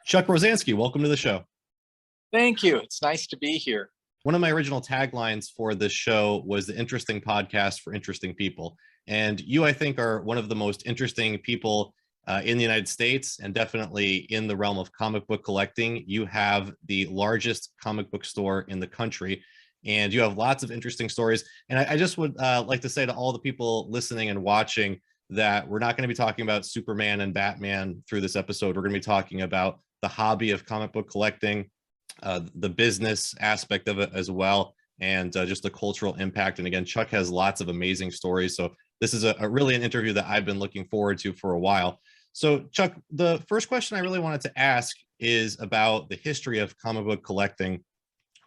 Chuck Rozanski, welcome to the show. Thank you. It's nice to be here. One of my original taglines for this show was the interesting podcast for interesting people. And you, I think, are one of the most interesting people in the United States and definitely in the realm of comic book collecting. You have the largest comic book store in the country, and you have lots of interesting stories. And I just would like to say to all the people listening and watching that we're not going to be talking about Superman and Batman through this episode. We're going to be talking about the hobby of comic book collecting, the business aspect of it as well, and just the cultural impact. And again, Chuck has lots of amazing stories. So this is a really an interview that I've been looking forward to for a while. So Chuck, the first question I really wanted to ask is about the history of comic book collecting.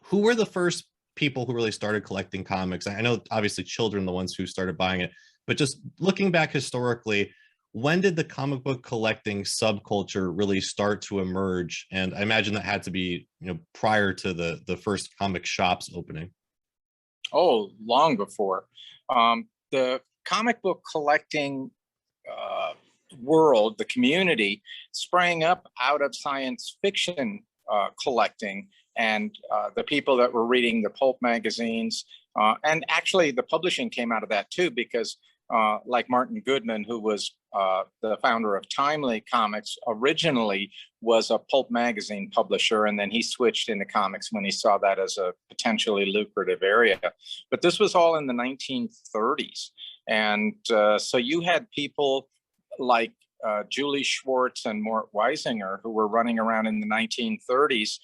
Who were the first people who really started collecting comics? I know obviously children, the ones who started buying it, but just looking back historically, when did the comic book collecting subculture really start to emerge? And I imagine that had to be, prior to the first comic shops opening. Oh, long before. The comic book collecting world, the community, sprang up out of science fiction collecting, and the people that were reading the pulp magazines. And actually, the publishing came out of that too, because like Martin Goodman, who was the founder of Timely Comics, originally was a pulp magazine publisher, and then he switched into comics when he saw that as a potentially lucrative area. But this was all in the 1930s. And so you had people like Julie Schwartz and Mort Weisinger, who were running around in the 1930s,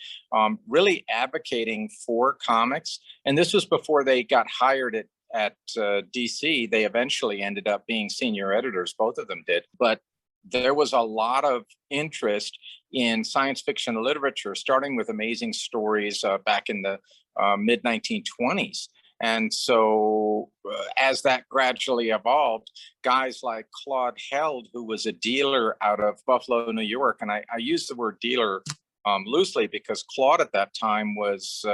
really advocating for comics. And this was before they got hired at DC. They eventually ended up being senior editors, both of them did. But there was a lot of interest in science fiction literature, starting with Amazing Stories back in the mid 1920s. And so as that gradually evolved, guys like Claude Held, who was a dealer out of Buffalo, New York, and I use the word dealer loosely because Claude at that time was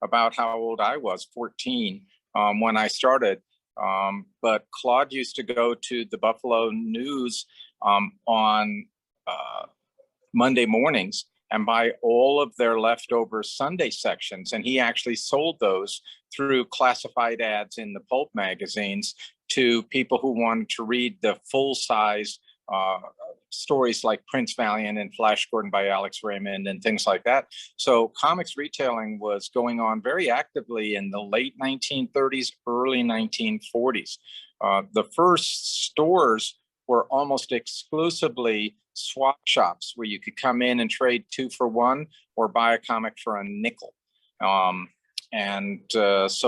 about how old I was, 14, when I started. But Claude used to go to the Buffalo News on Monday mornings and buy all of their leftover Sunday sections. And he actually sold those through classified ads in the pulp magazines to people who wanted to read the full-size stories like Prince Valiant and Flash Gordon by Alex Raymond and things like that. So comics retailing was going on very actively in the late 1930s, early 1940s. The first stores were almost exclusively swap shops where you could come in and trade 2 for 1 or buy a comic for a nickel. So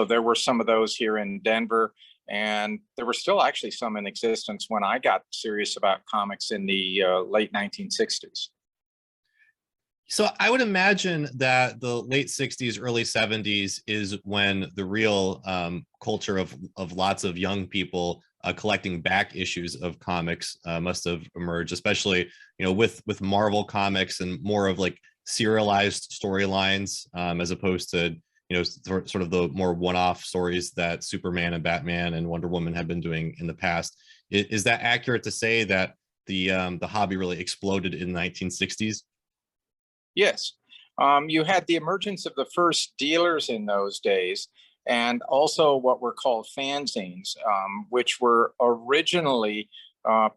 there were some of those here in Denver, and there were still actually some in existence when I got serious about comics in the late 1960s. So I would imagine that the late 60s, early 70s is when the real culture of lots of young people collecting back issues of comics must have emerged, especially, with Marvel comics and more of like serialized storylines as opposed to, sort of the more one-off stories that Superman and Batman and Wonder Woman have been doing in the past. Is that accurate to say that the hobby really exploded in the 1960s? Yes. You had the emergence of the first dealers in those days, and also what were called fanzines, which were originally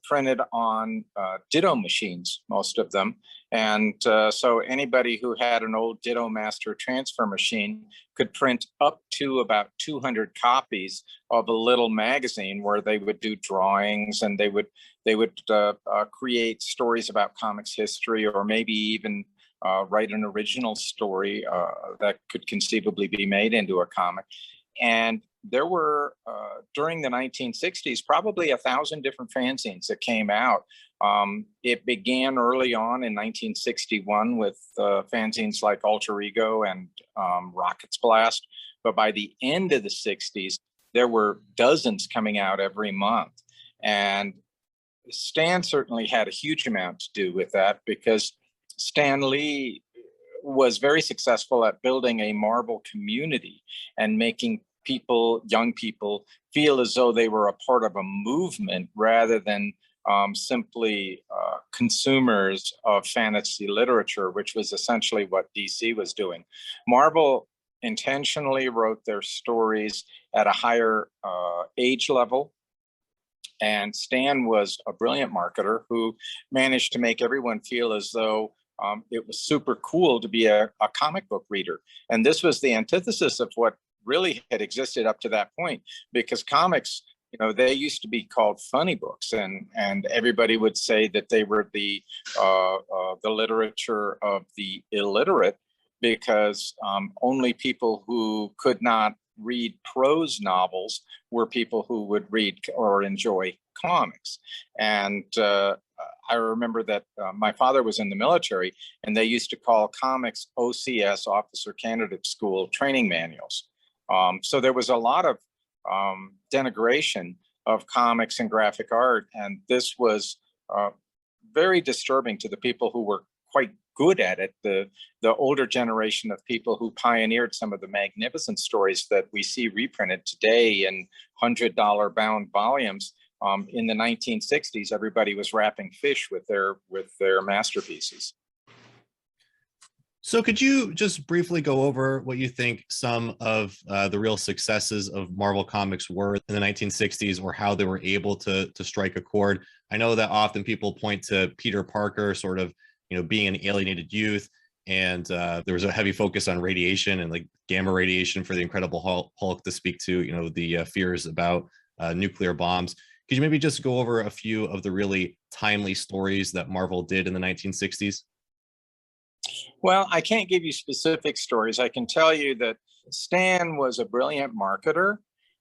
printed on Ditto machines, most of them. And so anybody who had an old Ditto Master transfer machine could print up to about 200 copies of a little magazine where they would do drawings, and they would create stories about comics history, or maybe even write an original story that could conceivably be made into a comic. And there were, during the 1960s, probably 1,000 different fanzines that came out. It began early on in 1961 with fanzines like Alter Ego and Rocket's Blast. But by the end of the 60s, there were dozens coming out every month. And Stan certainly had a huge amount to do with that, because Stan Lee was very successful at building a Marvel community and making young people, feel as though they were a part of a movement rather than simply consumers of fantasy literature, which was essentially what DC was doing. Marvel intentionally wrote their stories at a higher age level. And Stan was a brilliant marketer who managed to make everyone feel as though it was super cool to be a comic book reader. And this was the antithesis of what really had existed up to that point, because comics, they used to be called funny books, and everybody would say that they were the literature of the illiterate, because only people who could not read prose novels were people who would read or enjoy comics. And I remember that my father was in the military, and they used to call comics OCS, Officer Candidate School training manuals. So there was a lot of denigration of comics and graphic art, and this was very disturbing to the people who were quite good at it, the older generation of people who pioneered some of the magnificent stories that we see reprinted today in $100 bound volumes. In the 1960s, everybody was wrapping fish with their masterpieces. So could you just briefly go over what you think some of the real successes of Marvel Comics were in the 1960s, or how they were able to strike a chord? I know that often people point to Peter Parker sort of, being an alienated youth, and there was a heavy focus on radiation and like gamma radiation for the Incredible Hulk to speak to, the fears about nuclear bombs. Could you maybe just go over a few of the really timely stories that Marvel did in the 1960s? Well, I can't give you specific stories. I can tell you that Stan was a brilliant marketer,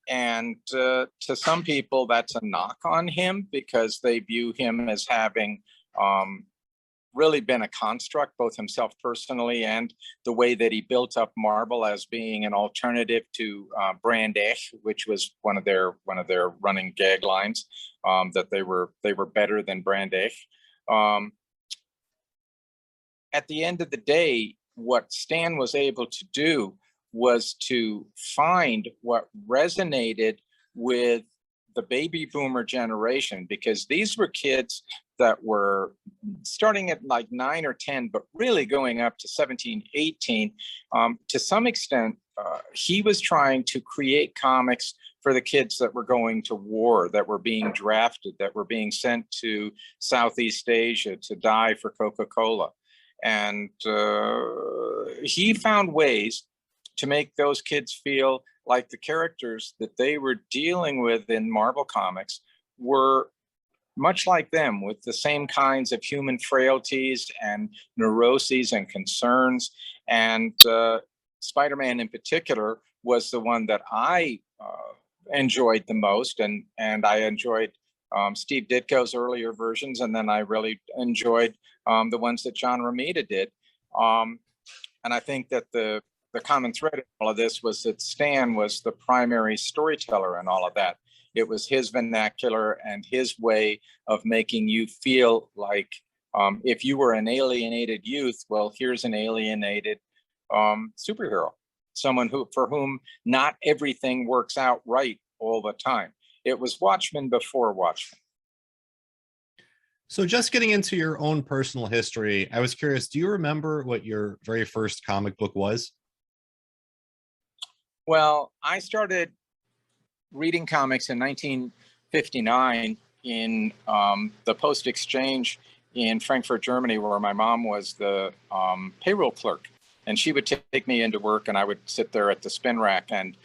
and to some people that's a knock on him, because they view him as having really been a construct, both himself personally and the way that he built up Marvel as being an alternative to Brand X, which was one of their running gag lines, that they were better than Brand X. At the end of the day, what Stan was able to do was to find what resonated with the baby boomer generation, because these were kids that were starting at like 9 or 10, but really going up to 17, 18. To some extent, he was trying to create comics for the kids that were going to war, that were being drafted, that were being sent to Southeast Asia to die for Coca-Cola. And he found ways to make those kids feel like the characters that they were dealing with in Marvel Comics were much like them, with the same kinds of human frailties and neuroses and concerns. And Spider-Man in particular was the one that I enjoyed the most, and I enjoyed Steve Ditko's earlier versions, and then I really enjoyed the ones that John Romita did. And I think that the common thread in all of this was that Stan was the primary storyteller in all of that. It was his vernacular and his way of making you feel like if you were an alienated youth, well, here's an alienated superhero, someone for whom not everything works out right all the time. It was Watchmen before Watchmen. So just getting into your own personal history, I was curious, do you remember what your very first comic book was? Well, I started reading comics in 1959 in the Post Exchange in Frankfurt, Germany, where my mom was the payroll clerk. And she would take me into work, and I would sit there at the spin rack and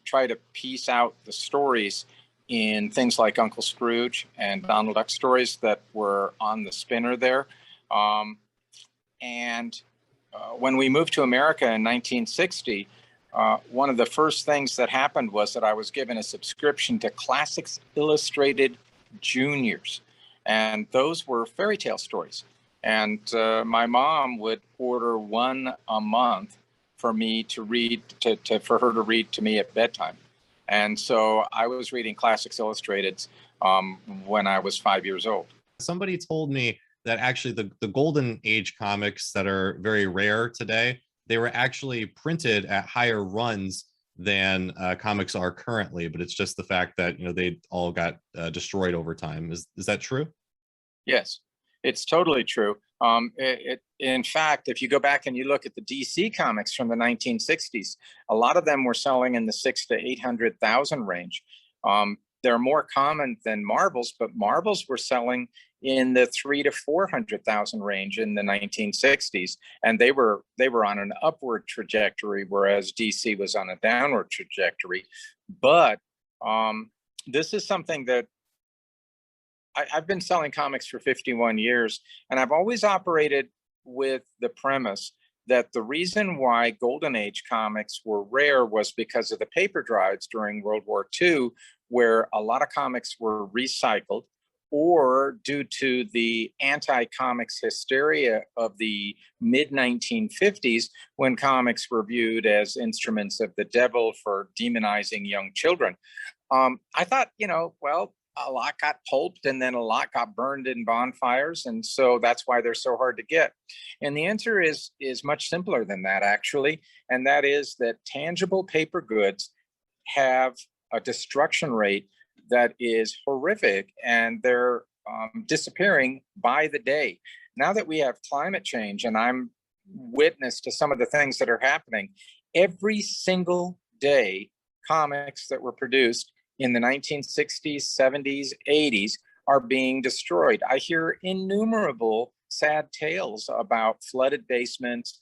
try to piece out the stories in things like Uncle Scrooge and Donald Duck stories that were on the spinner there. When we moved to America in 1960, one of the first things that happened was that I was given a subscription to Classics Illustrated Juniors, and those were fairy tale stories. And my mom would order one a month for me to read, for her to read to me at bedtime. And so I was reading Classics Illustrated when I was 5 years old. Somebody told me that actually the Golden Age comics that are very rare today, they were actually printed at higher runs than comics are currently, but it's just the fact that they all got destroyed over time. Is that true? Yes, it's totally true. In fact, if you go back and you look at the DC comics from the 1960s, a lot of them were selling in the 600,000 to 800,000 range. They're more common than Marvels, but Marvels were selling in the 300,000 to 400,000 range in the 1960s, and they were on an upward trajectory, whereas DC was on a downward trajectory. But this is something that I've been selling comics for 51 years, and I've always operated with the premise that the reason why Golden Age comics were rare was because of the paper drives during World War II, where a lot of comics were recycled, or due to the anti-comics hysteria of the mid-1950s, when comics were viewed as instruments of the devil for demonizing young children. I thought, well, a lot got pulped and then a lot got burned in bonfires. And so that's why they're so hard to get. And the answer is much simpler than that, actually. And that is that tangible paper goods have a destruction rate that is horrific, and they're disappearing by the day. Now that we have climate change, and I'm witness to some of the things that are happening, every single day, comics that were produced in the 1960s, 70s, 80s are being destroyed. I hear innumerable sad tales about flooded basements,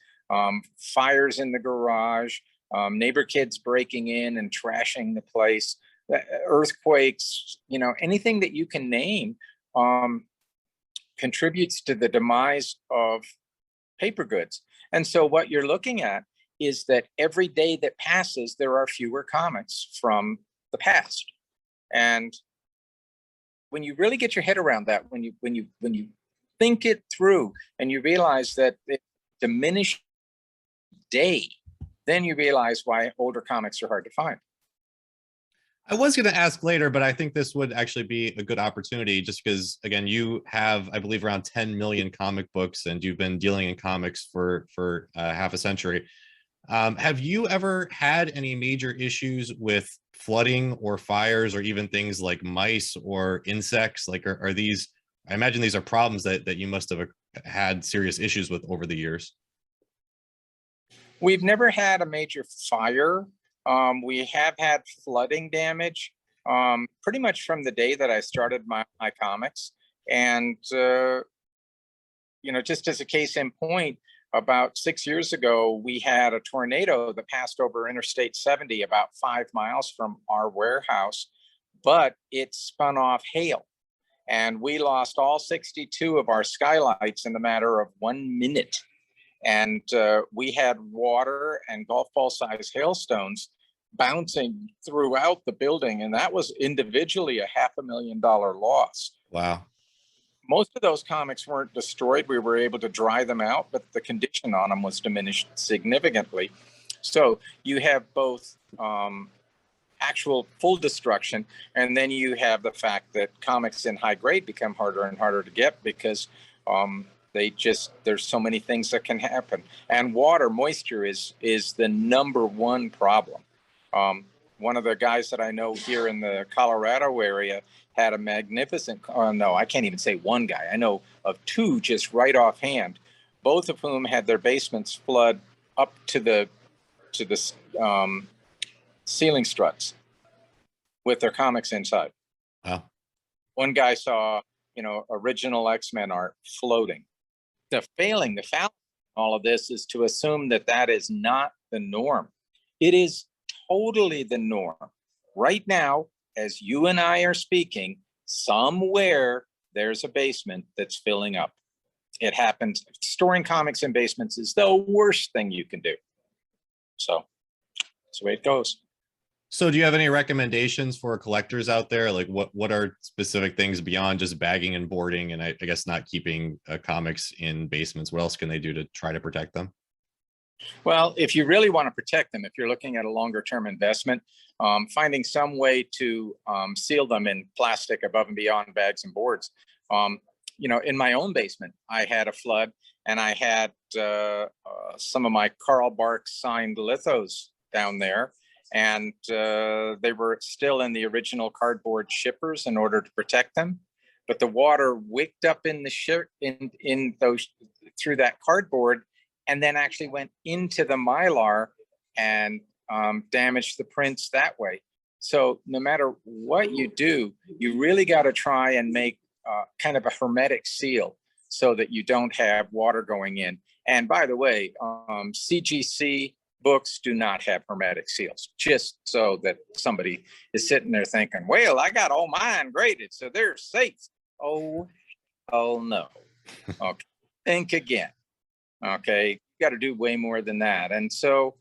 fires in the garage, neighbor kids breaking in and trashing the place, earthquakes, anything that you can name contributes to the demise of paper goods. And so what you're looking at is that every day that passes, there are fewer comics from the past. And when you really get your head around that, when you think it through and you realize that it diminished day, then you realize why older comics are hard to find. I was going to ask later, but I think this would actually be a good opportunity just because, again, you have, I believe, around 10 million comic books, and you've been dealing in comics for half a century. Have you ever had any major issues with flooding or fires, or even things like mice or insects? Like, are these, I imagine these are problems that you must have had serious issues with over the years. We've never had a major fire. We have had flooding damage pretty much from the day that I started my comics. And, just as a case in point, about 6 years ago, we had a tornado that passed over Interstate 70 about 5 miles from our warehouse, but it spun off hail. And we lost all 62 of our skylights in the matter of 1 minute. And we had water and golf ball size hailstones bouncing throughout the building. And that was individually a $500,000 loss. Wow. Most of those comics weren't destroyed. We were able to dry them out, but the condition on them was diminished significantly. So you have both actual full destruction, and then you have the fact that comics in high grade become harder and harder to get because there's so many things that can happen. And moisture is the number one problem. One of the guys that I know here in the Colorado area had a magnificent, no, I can't even say one guy. I know of two just right offhand, both of whom had their basements flood up to the ceiling struts with their comics inside. Wow. One guy saw, original X-Men art floating. The fallacy in all of this is to assume that that is not the norm. It is totally the norm. Right now, as you and I are speaking, somewhere there's a basement that's filling up. It happens. Storing comics in basements is the worst thing you can do. So that's the way it goes. So do you have any recommendations for collectors out there? Like what are specific things beyond just bagging and boarding and I guess not keeping comics in basements? What else can they do to try to protect them? Well, if you really want to protect them, if you're looking at a longer term investment, finding some way to seal them in plastic above and beyond bags and boards. In my own basement, I had a flood and I had some of my Carl Barks signed lithos down there. and they were still in the original cardboard shippers in order to protect them. But the water wicked up in the ship in those through that cardboard, and then actually went into the Mylar and damaged the prints that way. So no matter what you do, you really got to try and make kind of a hermetic seal so that you don't have water going in. And by the way, CGC books do not have hermetic seals, just so that somebody is sitting there thinking, well, I got all mine graded, so they're safe. Oh no. Okay, think again. Okay, you got to do way more than that. And so,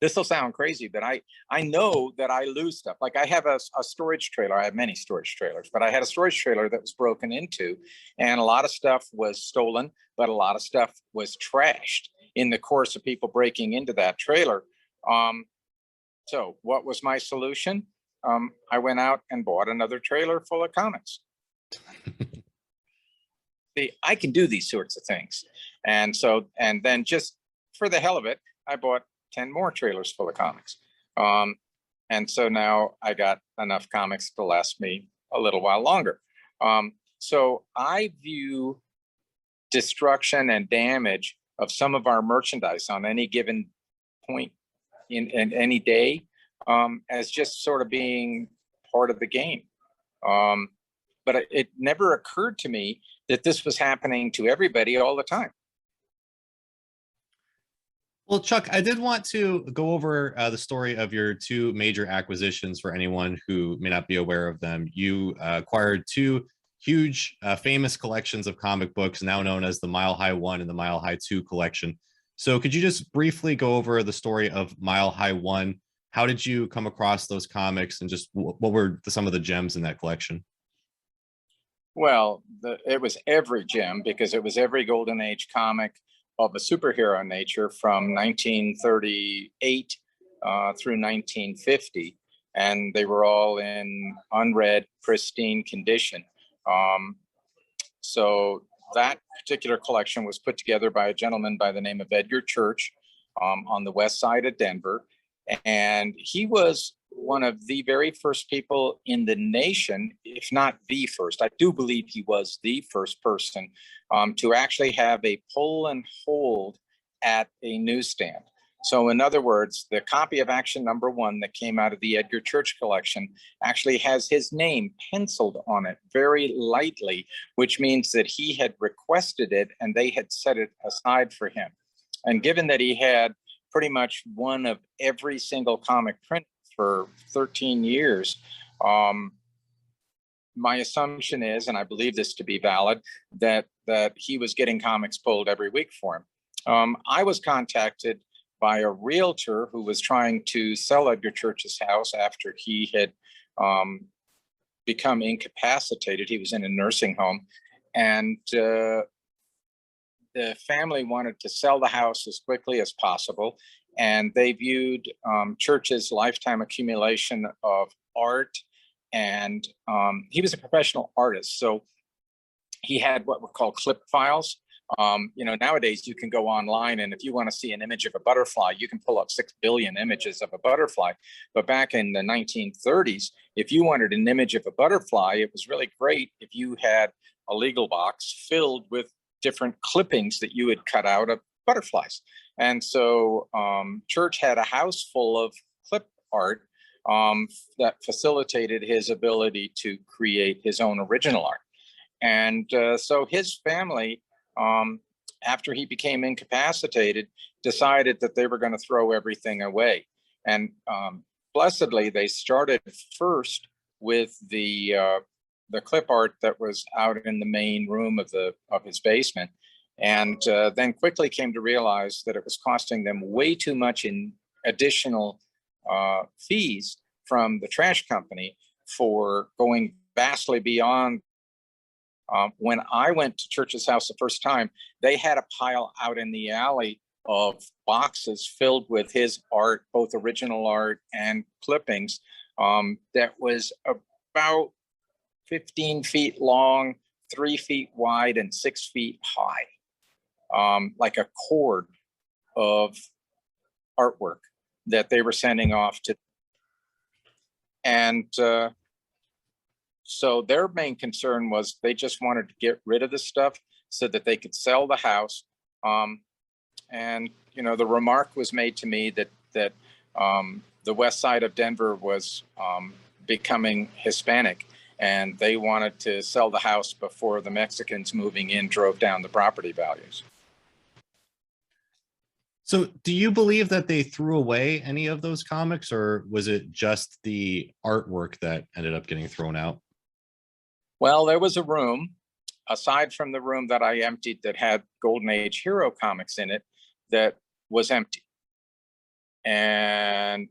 this will sound crazy, but I know that I lose stuff. Like I have a storage trailer. I have many storage trailers, but I had a storage trailer that was broken into, and a lot of stuff was stolen, but a lot of stuff was trashed in the course of people breaking into that trailer. So what was my solution? I went out and bought another trailer full of comics. See, I can do these sorts of things. And then just for the hell of it, I bought 10 more trailers full of comics. And so now I got enough comics to last me a little while longer. So I view destruction and damage of some of our merchandise on any given point in any day as just sort of being part of the game. But it never occurred to me that this was happening to everybody all the time. Well, Chuck, I did want to go over the story of your two major acquisitions for anyone who may not be aware of them. You acquired two huge, famous collections of comic books, now known as the Mile High 1 and the Mile High 2 collection. So could you just briefly go over the story of Mile High 1? How did you come across those comics, and just what were some of the gems in that collection? Well, it was every gem, because it was every Golden Age comic of a superhero nature from 1938 through 1950. And they were all in unread, pristine condition. So that particular collection was put together by a gentleman by the name of Edgar Church on the west side of Denver. And he was one of the very first people in the nation, if not the first. I do believe he was the first person to actually have a pull and hold at a newsstand. So in other words, the copy of Action Number 1 that came out of the Edgar Church collection actually has his name penciled on it very lightly, which means that he had requested it and they had set it aside for him. And given that he had pretty much one of every single comic print for 13 years, my assumption is, and I believe this to be valid, that he was getting comics pulled every week for him. I was contacted by a realtor who was trying to sell Edgar Church's house after he had become incapacitated. He was in a nursing home, and the family wanted to sell the house as quickly as possible. And they viewed Church's lifetime accumulation of art, and he was a professional artist. So he had what were called clip files. Nowadays you can go online, and if you want to see an image of a butterfly, you can pull up 6 billion images of a butterfly. But back in the 1930s, if you wanted an image of a butterfly, it was really great if you had a legal box filled with different clippings that you had cut out of butterflies. And so Church had a house full of clip art that facilitated his ability to create his own original art. And so his family, after he became incapacitated, decided that they were going to throw everything away. And blessedly, they started first with the clip art that was out in the main room of his basement, and then quickly came to realize that it was costing them way too much in additional fees from the trash company for going vastly beyond. When I went to Church's house the first time, they had a pile out in the alley of boxes filled with his art, both original art and clippings, that was about 15 feet long, 3 feet wide, and 6 feet high, like a cord of artwork that they were sending off to. And so their main concern was they just wanted to get rid of the stuff so that they could sell the house. And the remark was made to me that the west side of Denver was becoming Hispanic, and they wanted to sell the house before the Mexicans moving in drove down the property values. So do you believe that they threw away any of those comics, or was it just the artwork that ended up getting thrown out? Well, there was a room, aside from the room that I emptied that had Golden Age hero comics in it, that was empty. And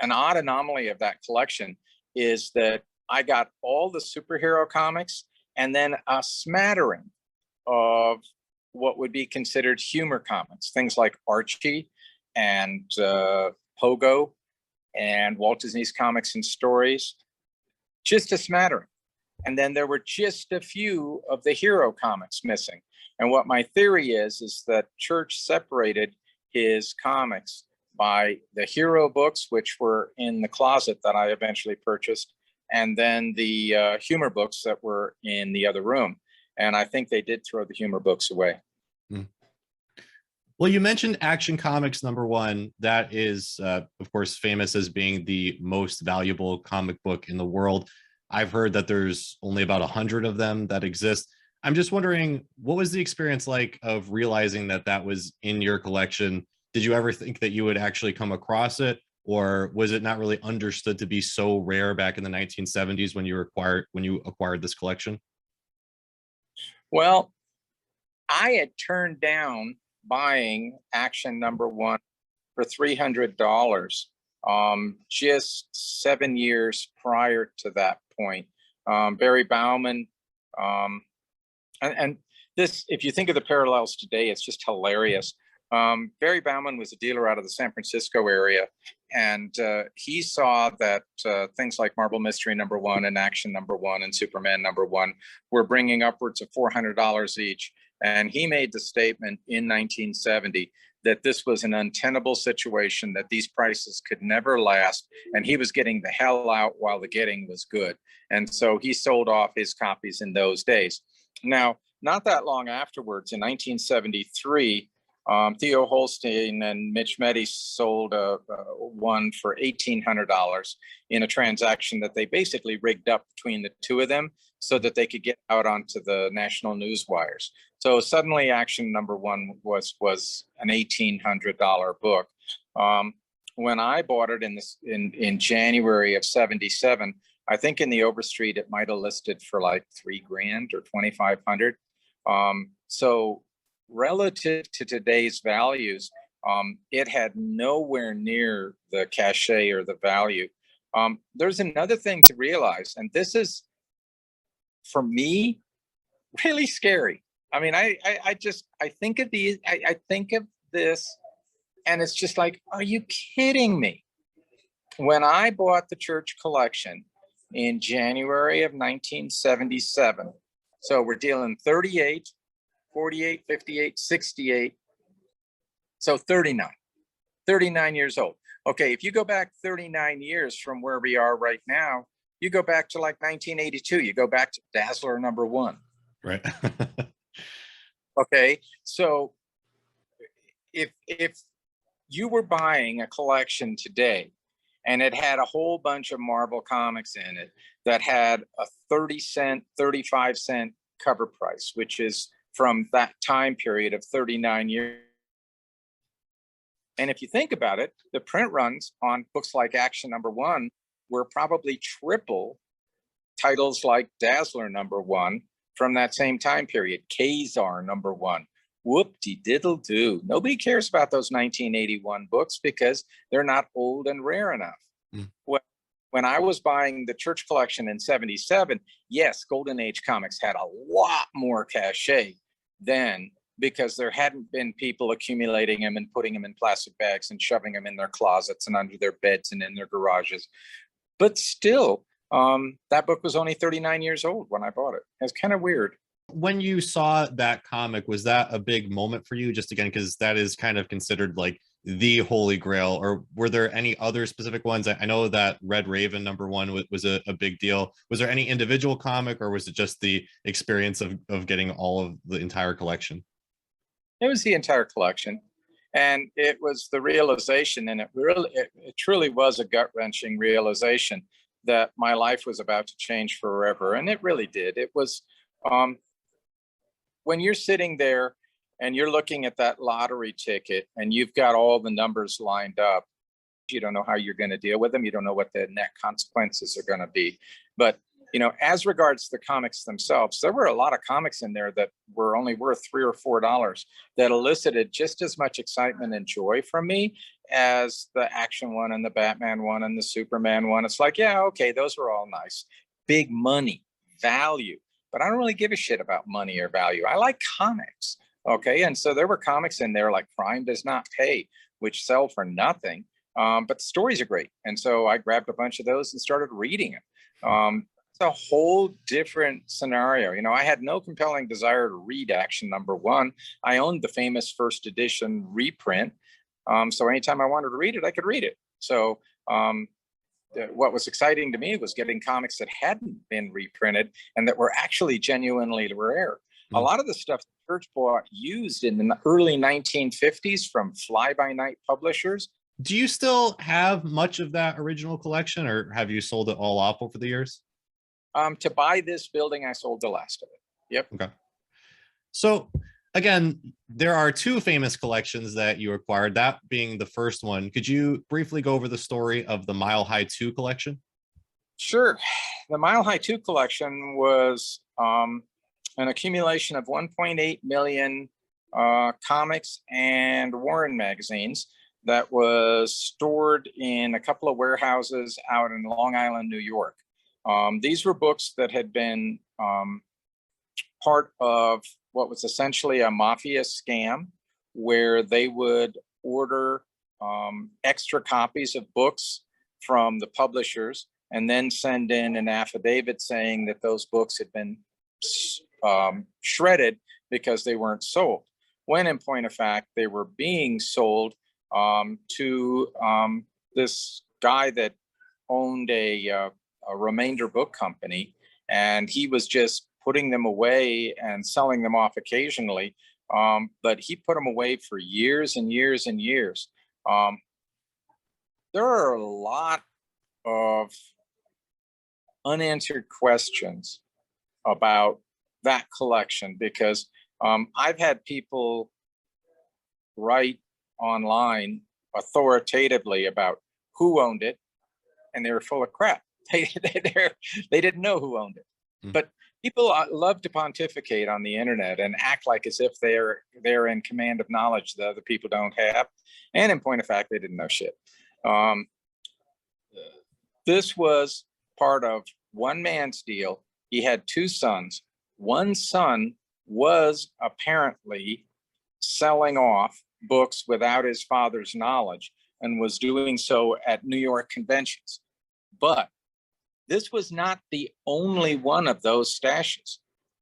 an odd anomaly of that collection is that I got all the superhero comics and then a smattering of what would be considered humor comics, things like Archie and Pogo and Walt Disney's Comics and Stories, just a smattering. And then there were just a few of the hero comics missing. And what my theory is that Church separated his comics by the hero books, which were in the closet that I eventually purchased, and then the humor books that were in the other room. And I think they did throw the humor books away. Well, you mentioned Action Comics #1. That is, of course, famous as being the most valuable comic book in the world. I've heard that there's only about 100 of them that exist. I'm just wondering, what was the experience like of realizing that that was in your collection? Did you ever think that you would actually come across it, or was it not really understood to be so rare back in the 1970s when you acquired this collection? Well, I had turned down buying Action #1 for $300 just 7 years prior to that point. Barry Bauman, and this, if you think of the parallels today, it's just hilarious. Barry Bauman was a dealer out of the San Francisco area, and he saw that things like Marvel Mystery #1 and Action #1 and Superman #1 were bringing upwards of $400 each. And he made the statement in 1970 that this was an untenable situation, that these prices could never last, and he was getting the hell out while the getting was good. And so he sold off his copies in those days. Now, not that long afterwards, in 1973, Theo Holstein and Mitch Meddy sold one for $1,800 in a transaction that they basically rigged up between the two of them so that they could get out onto the national news wires. So suddenly Action #1 was an $1,800 book. When I bought it in January of '77, I think in the Overstreet it might have listed for like $3,000 or $2,500. So relative to today's values, it had nowhere near the cachet or the value. There's another thing to realize, and this is, for me, really scary. I mean, I think of these, I think of this, and it's just like, are you kidding me? When I bought the Church collection in January of 1977, so we're dealing 38, 48, 58, 68, so 39 years old. Okay, if you go back 39 years from where we are right now, you go back to like 1982, you go back to Dazzler #1. Right. Okay, so if you were buying a collection today and it had a whole bunch of Marvel comics in it that had a 30-cent, 35-cent cover price, which is from that time period of 39 years. And if you think about it, the print runs on books like Action #1 were probably triple titles like Dazzler #1 from that same time period, Kazar #1. Whoop-de-diddle-do. Nobody cares about those 1981 books because they're not old and rare enough. When I was buying the Church collection in '77, yes, Golden Age comics had a lot more cachet then, because there hadn't been people accumulating them and putting them in plastic bags and shoving them in their closets and under their beds and in their garages. But still, that book was only 39 years old when I bought it. It's kind of weird. When you saw that comic, was that a big moment for you? Just again, because that is kind of considered like the holy grail, or were there any other specific ones? I know that Red Raven #1 was a big deal. Was there any individual comic, or was it just the experience of getting all of the entire collection? It was the entire collection. And it was the realization, and it truly was a gut-wrenching realization that my life was about to change forever. And it really did. It was um, when you're sitting there and you're looking at that lottery ticket and you've got all the numbers lined up, you don't know how you're going to deal with them. You don't know what the net consequences are going to be. But, as regards to the comics themselves, there were a lot of comics in there that were only worth $3 or $4 that elicited just as much excitement and joy from me as the action one and the Batman one and the Superman one. It's like, yeah, okay, those were all nice. Big money, value. But I don't really give a shit about money or value. I like comics. Okay. And so there were comics in there like Crime Does Not Pay, which sell for nothing. But the stories are great. And so I grabbed a bunch of those and started reading it. It's a whole different scenario. I had no compelling desire to read Action #1. I owned the famous first edition reprint. So anytime I wanted to read it, I could read it. So what was exciting to me was getting comics that hadn't been reprinted and that were actually genuinely rare. A lot of the stuff the church bought used in the early 1950s from fly-by-night publishers. Do you still have much of that original collection, or have you sold it all off over the years? To buy this building, I sold the last of it. Yep. Okay. So again, there are two famous collections that you acquired, that being the first one. Could you briefly go over the story of the Mile High 2 collection? Sure. The Mile High 2 collection was an accumulation of 1.8 million comics and Warren magazines that was stored in a couple of warehouses out in Long Island, New York. These were books that had been part of what was essentially a mafia scam, where they would order extra copies of books from the publishers and then send in an affidavit saying that those books had been shredded because they weren't sold, when in point of fact, they were being sold to this guy that owned a remainder book company, and he was just putting them away and selling them off occasionally. But he put them away for years and years and years. There are a lot of unanswered questions about that collection because I've had people write online authoritatively about who owned it, and they were full of crap. They didn't know who owned it. But people love to pontificate on the internet and act like as if they're in command of knowledge that other people don't have. And in point of fact, they didn't know shit. This was part of one man's deal. He had two sons. One son was apparently selling off books without his father's knowledge and was doing so at New York conventions. But this was not the only one of those stashes.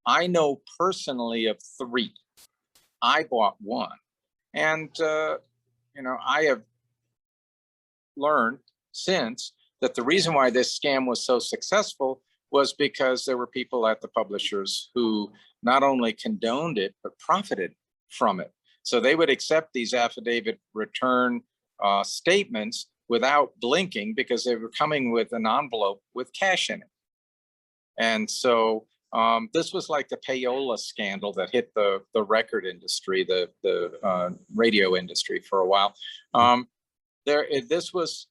I know personally of three. I bought one. And, I have learned since that the reason why this scam was so successful was because there were people at the publishers who not only condoned it, but profited from it. So they would accept these affidavit return statements without blinking because they were coming with an envelope with cash in it. And so this was like the payola scandal that hit the record industry, the radio industry for a while. This was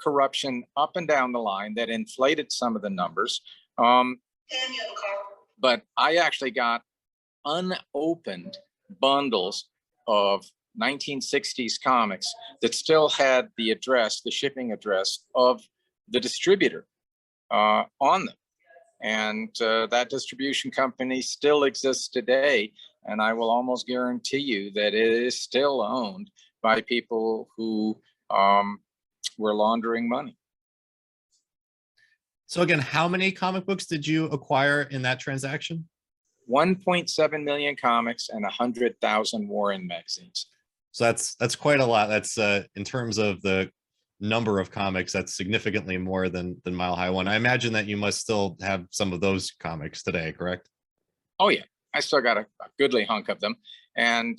corruption up and down the line that inflated some of the numbers. But I actually got unopened bundles of 1960s comics that still had the shipping address of the distributor on them. And that distribution company still exists today. And I will almost guarantee you that it is still owned by people who were laundering money. So again, how many comic books did you acquire in that transaction? 1.7 million comics and 100,000 Warren magazines. So that's quite a lot. That's in terms of the number of comics, that's significantly more than Mile High One. I imagine that you must still have some of those comics today, correct? Oh yeah, I still got a goodly hunk of them. And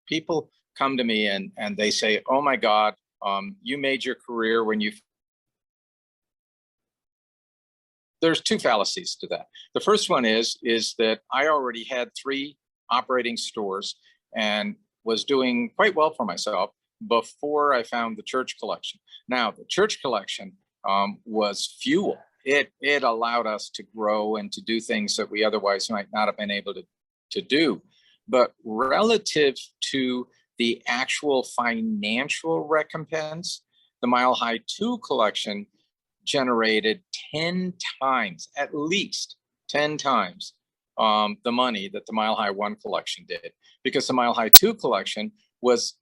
people come to me and they say, "Oh my God, you made your career when you..." There's two fallacies to that. The first one is that I already had 3 operating stores and was doing quite well for myself before I found the church collection. Now, the church collection was fuel. It allowed us to grow and to do things that we otherwise might not have been able to do. But relative to the actual financial recompense, the Mile High 2 collection generated 10 times, at least 10 times, the money that the Mile High 1 collection did, because the Mile High 2 collection was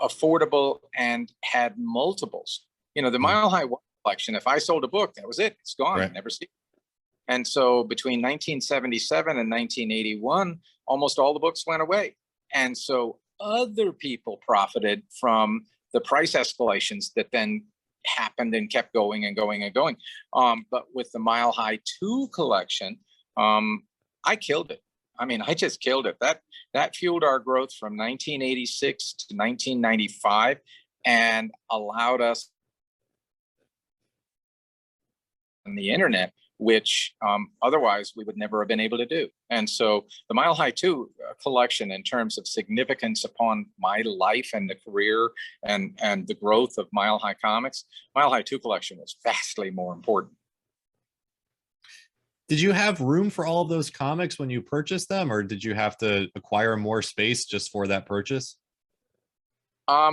affordable and had multiples. You know, the Mile High 1 collection, if I sold a book, that was it. It's gone. Right. Never see it. And so between 1977 and 1981, almost all the books went away. And so other people profited from the price escalations that then happened and kept going and going and going. But with the Mile High 2 collection, I killed it. I mean, I just killed it. That fueled our growth from 1986 to 1995 and allowed us on the internet, which otherwise we would never have been able to do. And so the Mile High 2 collection, in terms of significance upon my life and the career and the growth of Mile High Comics, Mile High 2 collection was vastly more important. Did you have room for all of those comics when you purchased them, or did you have to acquire more space just for that purchase?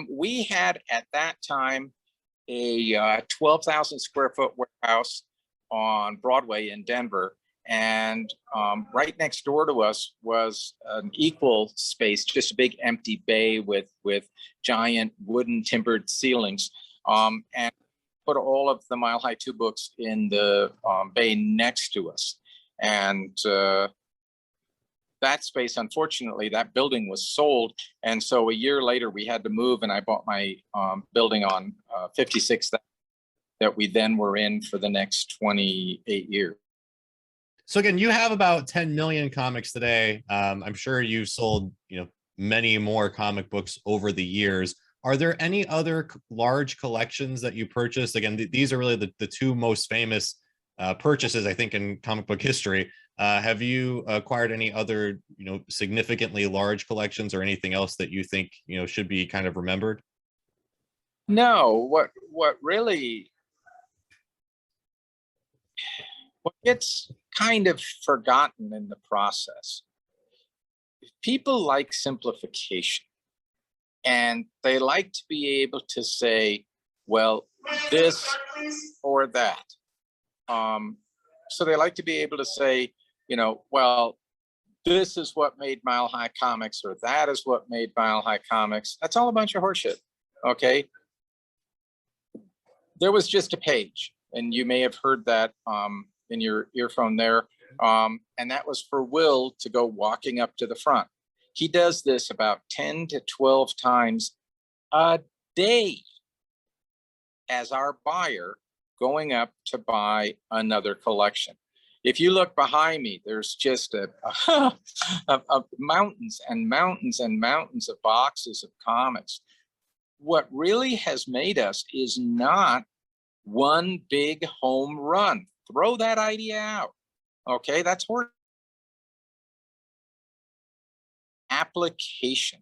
We had at that time a 12,000 square foot warehouse on Broadway in Denver. And right next door to us was an equal space, just a big empty bay with giant wooden timbered ceilings. And put all of the Mile High 2 books in the bay next to us. And that space, unfortunately, that building was sold. And so a year later, we had to move, and I bought my building on 56th that we then were in for the next 28 years. So again, you have about 10 million comics today. I'm sure you've sold, many more comic books over the years. Are there any other large collections that you purchased? Again, these are really the 2 most famous purchases, I think, in comic book history. Have you acquired any other, significantly large collections or anything else that you think, should be kind of remembered? No, what gets kind of forgotten in the process, people like simplification. And they like to be able to say, well, this or that. So they like to be able to say, well, this is what made Mile High Comics, or that is what made Mile High Comics. That's all a bunch of horseshit. Okay. There was just a page, and you may have heard that in your earphone there. And that was for Will to go walking up to the front. He does this about 10 to 12 times a day as our buyer going up to buy another collection. If you look behind me, there's just a mountains and mountains and mountains of boxes of comics. What really has made us is not one big home run. Throw that idea out. Okay, that's horrible. Application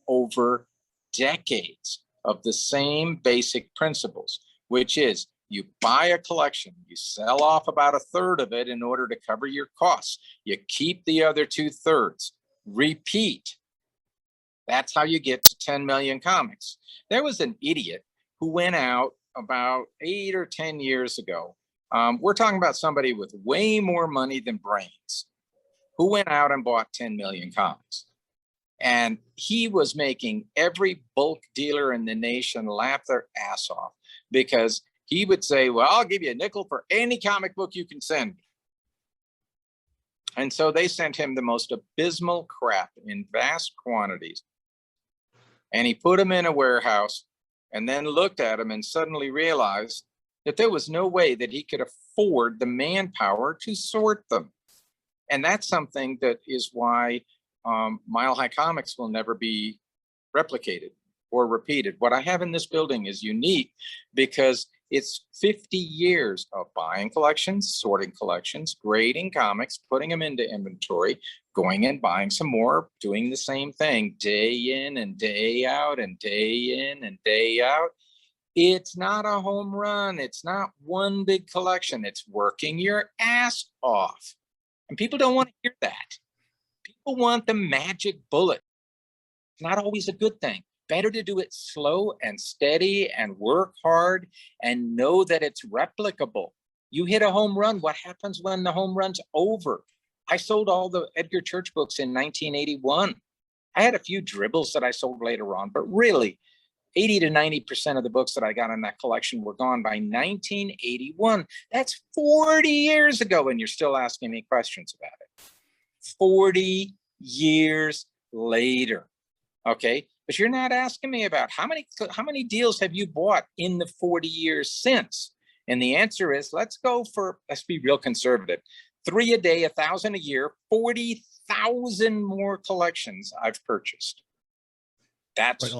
over decades of the same basic principles, which is you buy a collection, you sell off about 1/3 of it in order to cover your costs. You keep the other 2/3. Repeat. That's how you get to 10 million comics. There was an idiot who went out about 8 or 10 years ago. We're talking about somebody with way more money than brains, who went out and bought 10 million comics. And he was making every bulk dealer in the nation laugh their ass off, because he would say, well, I'll give you a nickel for any comic book you can send me. And so they sent him the most abysmal crap in vast quantities. And he put them in a warehouse and then looked at them and suddenly realized that there was no way that he could afford the manpower to sort them. And that's something that is why Mile High Comics will never be replicated or repeated. What I have in this building is unique because it's 50 years of buying collections, sorting collections, grading comics, putting them into inventory, going and buying some more, doing the same thing day in and day out and day in and day out. It's not a home run. It's not one big collection. It's working your ass off. And people don't want to hear that. People want the magic bullet. It's not always a good thing. Better to do it slow and steady and work hard and know that it's replicable. You hit a home run. What happens when the home run's over? I sold all the Edgar Church books in 1981. I had a few dribbles that I sold later on, but really 80 to 90% of the books that I got in that collection were gone by 1981. That's 40 years ago, and you're still asking me questions about it. 40 years later, okay? But you're not asking me about how many deals have you bought in the 40 years since? And the answer is, let's be real conservative. 3 a day, 1,000 a year, 40,000 more collections I've purchased. That's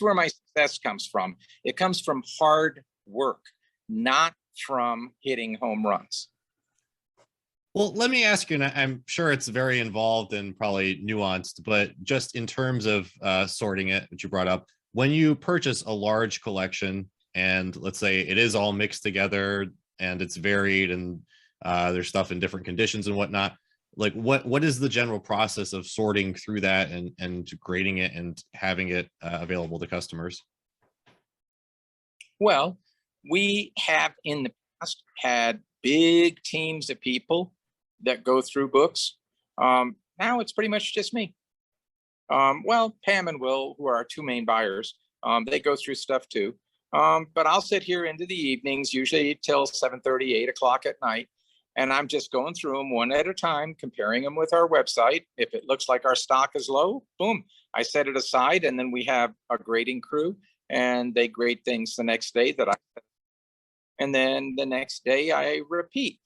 where my success comes from. It comes from hard work, not from hitting home runs. Well, let me ask you, and I'm sure it's very involved and probably nuanced, but just in terms of sorting it, which you brought up, when you purchase a large collection and let's say it is all mixed together and it's varied and there's stuff in different conditions and whatnot, like what is the general process of sorting through that and grading it and having it available to customers? Well, we have in the past had big teams of people that go through books. Now it's pretty much just me. Well, Pam and Will, who are our two main buyers, they go through stuff too. But I'll sit here into the evenings, usually till 7:30, 8 o'clock at night. And I'm just going through them one at a time, comparing them with our website. If it looks like our stock is low, boom, I set it aside. And then we have a grading crew and they grade things the next day and then the next day I repeat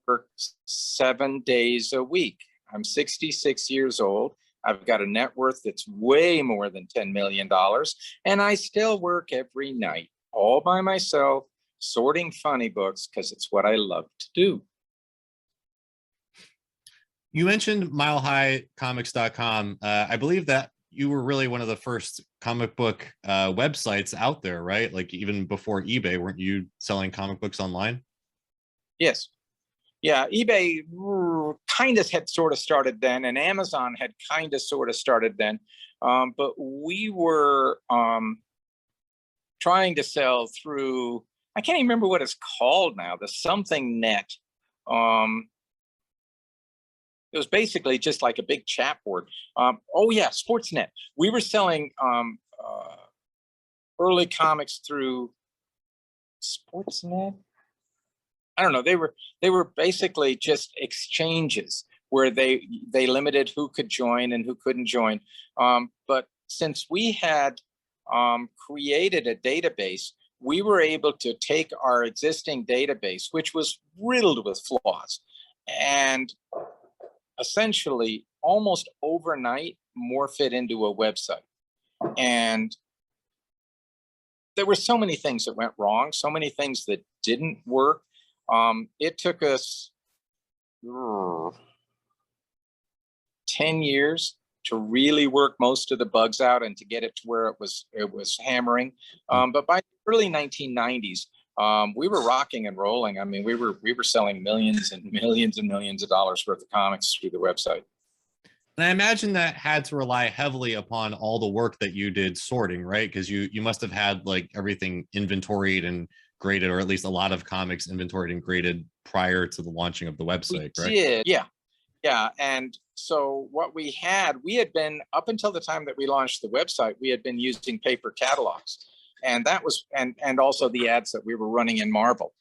for 7 days a week. I'm 66 years old. I've got a net worth that's way more than $10 million. And I still work every night all by myself, sorting funny books because it's what I love to do. You mentioned milehighcomics.com. I believe that you were really one of the first comic book websites out there, right? Like even before eBay, weren't you selling comic books online? Yes. Yeah, eBay kind of had sort of started then, and Amazon had kind of sort of started then. But we were trying to sell through, I can't even remember what it's called now, the something net. It was basically just like a big chat board. Oh yeah, Sportsnet. We were selling early comics through Sportsnet. I don't know. They were basically just exchanges where they limited who could join and who couldn't join. But since we had created a database, we were able to take our existing database, which was riddled with flaws, and essentially almost overnight morph it into a website. And there were so many things that went wrong, so many things that didn't work. It took us 10 years to really work most of the bugs out and to get it to where it was hammering. But by the early 1990s, we were rocking and rolling. I mean, we were selling millions and millions and millions of dollars worth of comics through the website. And I imagine that had to rely heavily upon all the work that you did sorting, right? Because you must have had like everything inventoried and graded, or at least a lot of comics inventoried and graded prior to the launching of the website, We right? did, yeah. Yeah, and so what we had been, up until the time that we launched the website, we had been using paper catalogs. And that was, and also the ads that we were running in Marvel.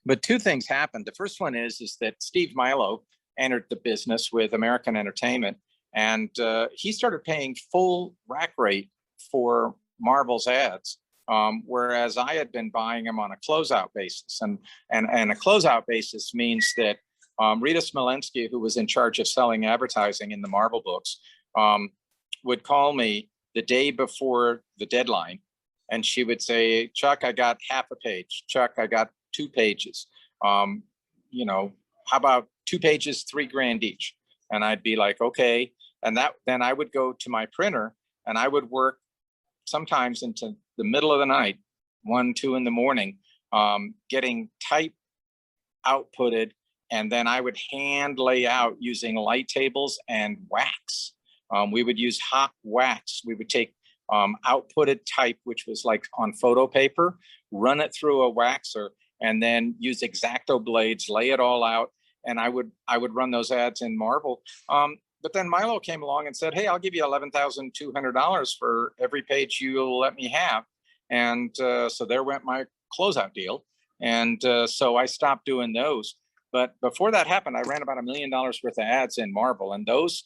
But two things happened. The first one is that Steve Milo, entered the business with American Entertainment, and he started paying full rack rate for Marvel's ads, whereas I had been buying them on a closeout basis. And a closeout basis means that Rita Smolensky, who was in charge of selling advertising in the Marvel books, would call me the day before the deadline, and she would say, "Chuck, I got half a page. Chuck, I got 2 pages. You know, how about 2 pages, $3,000 each?" And I'd be like, "Okay." And then I would go to my printer and I would work sometimes into the middle of the night, 1, 2 in the morning, getting type outputted, and then I would hand lay out using light tables and wax. We would use hot wax. We would take outputted type, which was like on photo paper, run it through a waxer, and then use X-Acto blades, lay it all out, and I would run those ads in Marvel. But then Milo came along and said, "Hey, I'll give you $11,200 for every page you'll let me have." And so there went my closeout deal. And so I stopped doing those. But before that happened, I ran about $1 million worth of ads in Marvel, and those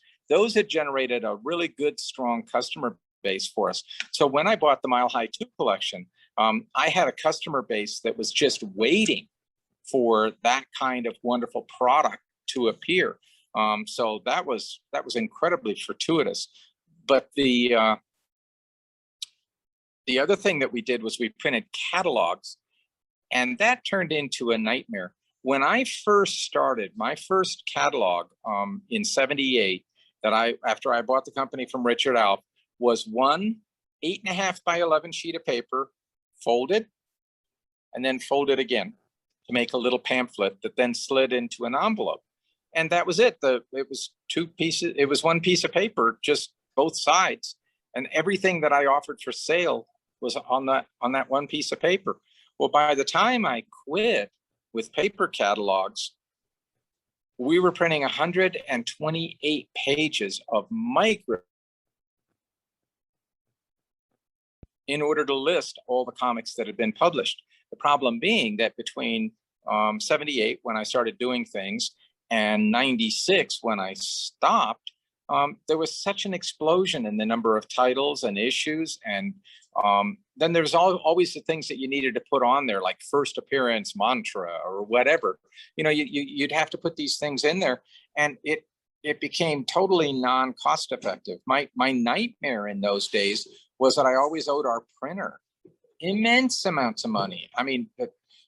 had generated a really good, strong customer base for us. So when I bought the Mile High 2 collection, I had a customer base that was just waiting for that kind of wonderful product to appear. So that was incredibly fortuitous. But the other thing that we did was we printed catalogs, and that turned into a nightmare. When I first started, my first catalog in '78, after I bought the company from Richard Alf, was one 8.5 by 11 sheet of paper, folded, and then folded again to make a little pamphlet that then slid into an envelope. And that was it. It was 2 pieces. It was 1 piece of paper, just both sides. And everything that I offered for sale was on that 1 piece of paper. Well, by the time I quit with paper catalogs, we were printing 128 pages of micro in order to list all the comics that had been published. The problem being that between '78, when I started doing things, and '96, when I stopped, there was such an explosion in the number of titles and issues. And then there's always the things that you needed to put on there, like first appearance mantra or whatever. You know, you'd have to put these things in there, and it became totally non-cost effective. My nightmare in those days was that I always owed our printer immense amounts of money. I mean,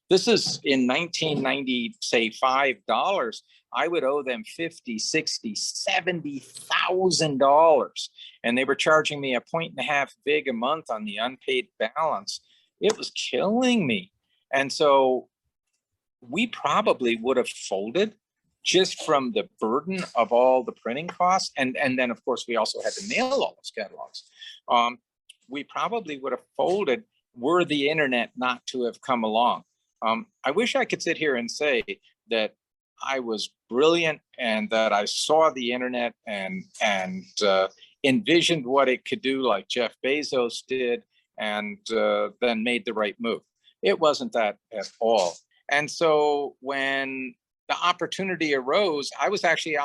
this is in 1990, say $5. I would owe them $50,000, $60,000, $70,000, and they were charging me 1.5 VIG a month on the unpaid balance. It was killing me. And so we probably would have folded just from the burden of all the printing costs. And then, of course, we also had to mail all those catalogs. We probably would have folded were the internet not to have come along. I wish I could sit here and say that I was brilliant and that I saw the internet and envisioned what it could do like Jeff Bezos did, and then made the right move. It wasn't that at all. And so when the opportunity arose, I was actually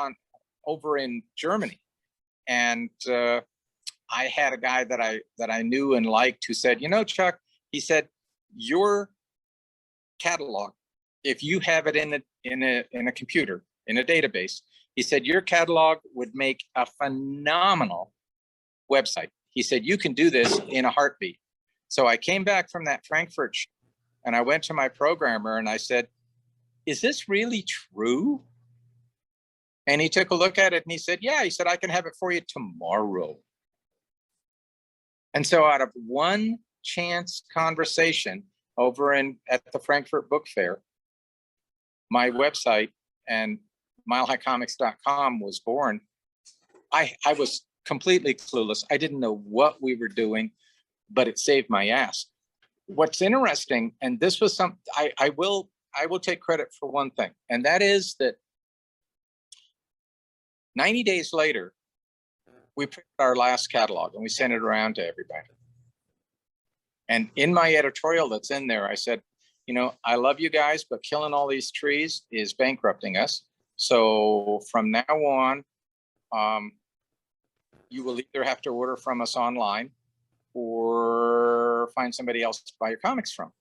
over in Germany, and I had a guy that I knew and liked who said, "You know, Chuck," he said, "your catalog, if you have it in a computer, in a database," he said, "your catalog would make a phenomenal website." He said, "You can do this in a heartbeat." So I came back from that Frankfurt show, and I went to my programmer and I said, "Is this really true?" And he took a look at it and he said, "Yeah." He said, "I can have it for you tomorrow." And so out of one chance conversation over at the Frankfurt Book Fair, my website and milehighcomics.com was born. I was completely clueless. I didn't know what we were doing, but it saved my ass. What's interesting, and this was I will take credit for one thing, and that is that 90 days later, we printed our last catalog and we sent it around to everybody. And in my editorial that's in there, I said, "You know, I love you guys, but killing all these trees is bankrupting us. So from now on, you will either have to order from us online or find somebody else to buy your comics from.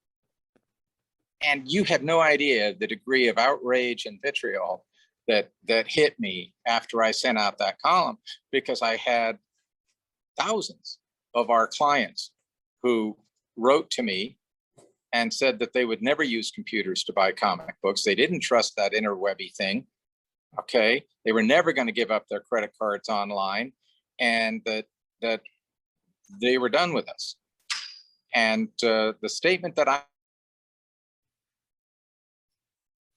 And you have no idea the degree of outrage and vitriol that hit me after I sent out that column, because I had thousands of our clients who wrote to me and said that they would never use computers to buy comic books. They didn't trust that interwebby thing. Okay, they were never going to give up their credit cards online, and that they were done with us. And the statement that I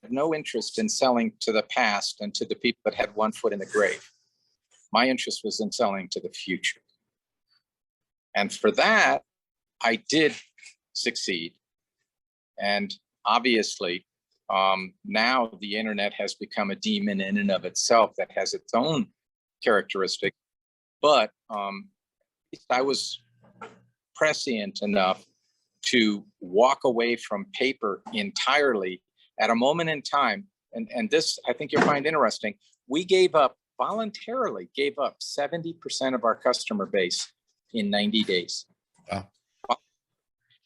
have no interest in selling to the past and to the people that had one foot in the grave. My interest was in selling to the future. And for that, I did succeed. And obviously, now the internet has become a demon in and of itself that has its own characteristic. But I was prescient enough to walk away from paper entirely at a moment in time. And this, I think you'll find interesting. We voluntarily gave up 70% of our customer base in 90 days. Wow.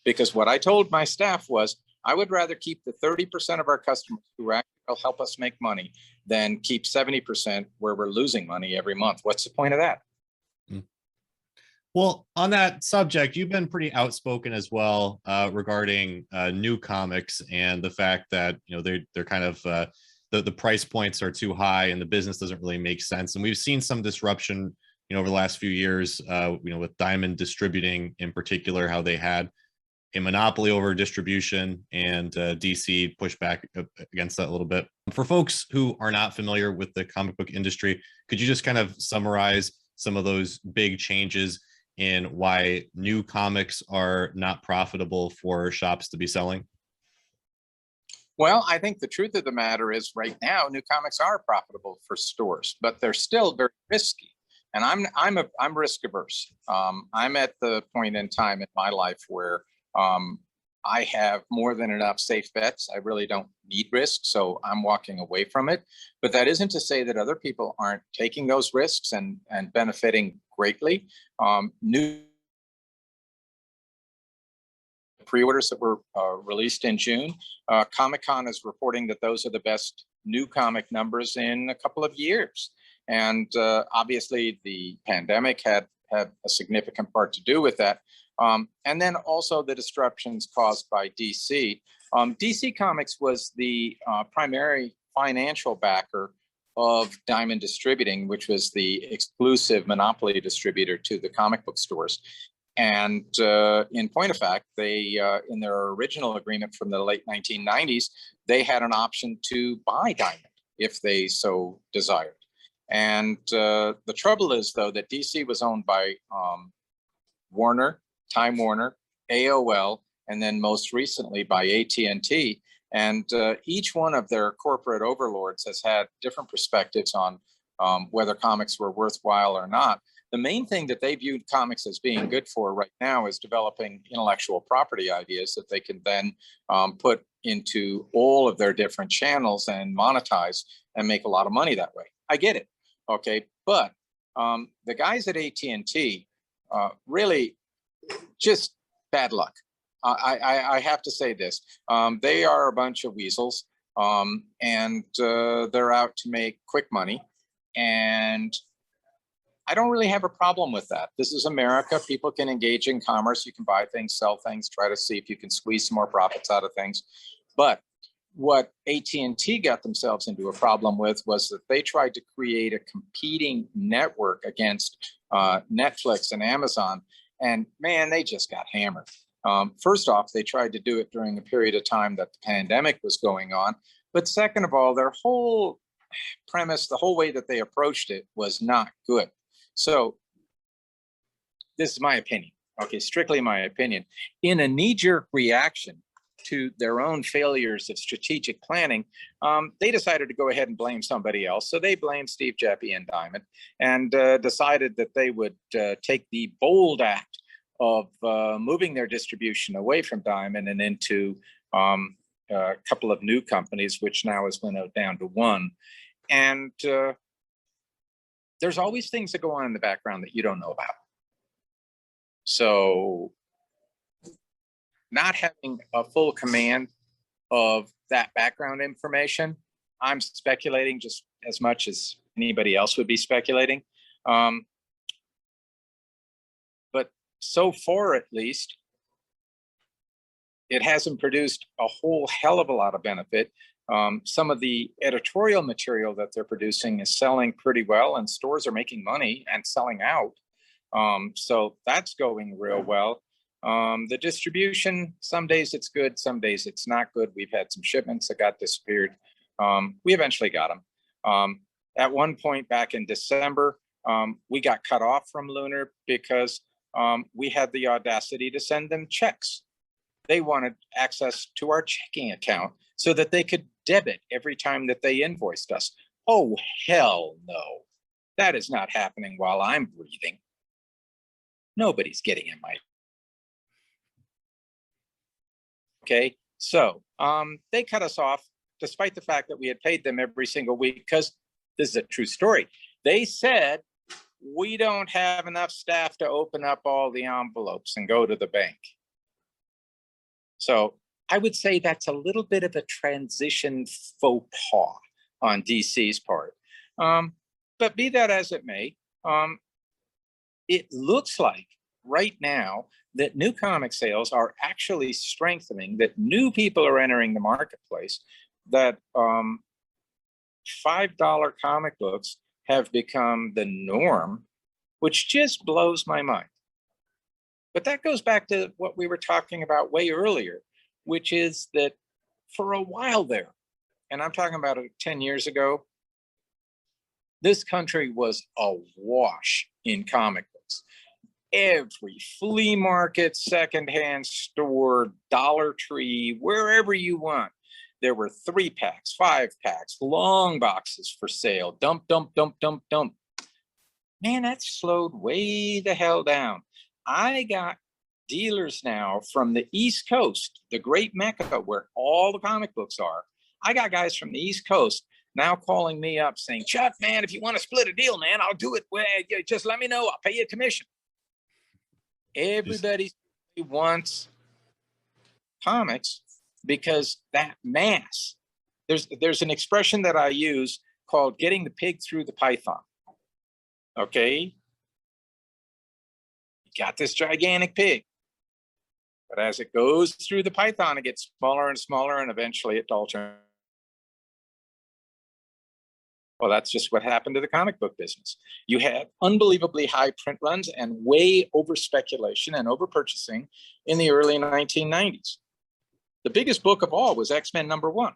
Because what I told my staff was, I would rather keep the 30% of our customers who actually will help us make money than keep 70% where we're losing money every month. What's the point of that? Well, on that subject, you've been pretty outspoken as well regarding new comics and the fact that they're kind of the price points are too high and the business doesn't really make sense. And we've seen some disruption, over the last few years, with Diamond Distributing in particular, how they had a monopoly over distribution, and DC pushed back against that a little bit. For folks who are not familiar with the comic book industry, could you just kind of summarize some of those big changes in why new comics are not profitable for shops to be selling? Well, I think the truth of the matter is right now, new comics are profitable for stores, but they're still very risky. And I'm risk averse. I'm at the point in time in my life where I have more than enough safe bets. I really don't need risk, so I'm walking away from it. But that isn't to say that other people aren't taking those risks and benefiting greatly. New pre-orders that were released in June, Comic-Con is reporting that those are the best new comic numbers in a couple of years. And obviously the pandemic had a significant part to do with that. And then also the disruptions caused by DC. DC Comics was the primary financial backer of Diamond Distributing, which was the exclusive monopoly distributor to the comic book stores. And in point of fact, they, in their original agreement from the late 1990s, they had an option to buy Diamond if they so desired. And the trouble is, though, that DC was owned by Warner, Time Warner, AOL, and then most recently by AT&T. And each one of their corporate overlords has had different perspectives on whether comics were worthwhile or not. The main thing that they viewed comics as being good for right now is developing intellectual property ideas that they can then put into all of their different channels and monetize and make a lot of money that way. I get it. Okay, but the guys at AT&T really just bad luck. I have to say this. They are a bunch of weasels, and they're out to make quick money. And I don't really have a problem with that. This is America. People can engage in commerce. You can buy things, sell things, try to see if you can squeeze some more profits out of things. But what AT&T got themselves into a problem with was that they tried to create a competing network against Netflix and Amazon. And man, they just got hammered. First off, they tried to do it during a period of time that the pandemic was going on. But second of all, their whole premise, the whole way that they approached it was not good. So this is my opinion. Okay, strictly my opinion. In a knee-jerk reaction to their own failures of strategic planning, they decided to go ahead and blame somebody else. So they blamed Steve Geppi and Diamond, and decided that they would take the bold act of moving their distribution away from Diamond and into a couple of new companies, which now has winnowed down to one. And there's always things that go on in the background that you don't know about. So not having a full command of that background information, I'm speculating just as much as anybody else would be speculating. But so far, at least, it hasn't produced a whole hell of a lot of benefit. Some of the editorial material that they're producing is selling pretty well, and stores are making money and selling out. So that's going real well. The distribution, some days it's good, some days it's not good. We've had some shipments that got disappeared. We eventually got them. At one point back in December, we got cut off from Lunar because we had the audacity to send them checks. They wanted access to our checking account so that they could debit every time that they invoiced us. Oh, hell no. That is not happening while I'm breathing. Nobody's getting in my... Okay, so they cut us off despite the fact that we had paid them every single week, because this is a true story. They said, we don't have enough staff to open up all the envelopes and go to the bank. So I would say that's a little bit of a transition faux pas on DC's part. But be that as it may, it looks like right now that new comic sales are actually strengthening, that new people are entering the marketplace, that $5 comic books have become the norm, which just blows my mind. But that goes back to what we were talking about way earlier, which is that for a while there, and I'm talking about 10 years ago, this country was awash in comic books. Every flea market, secondhand store, Dollar Tree, wherever you want, there were 3-packs, 5-packs, long boxes for sale. Dump, dump, dump, dump, dump. Man, that's slowed way the hell down. I got dealers now from the East Coast, the great Mecca where all the comic books are. I got guys from the East Coast now calling me up saying, Chuck, man, if you want to split a deal, man, I'll do it. Well, just let me know. I'll pay you a commission. Everybody wants comics because that mass. There's an expression that I use called getting the pig through the python. Okay? You got this gigantic pig. But as it goes through the python, it gets smaller and smaller, and eventually it all turns. Well, that's just what happened to the comic book business. You had unbelievably high print runs and way over speculation and over purchasing in the early 1990s. The biggest book of all was X-Men #1.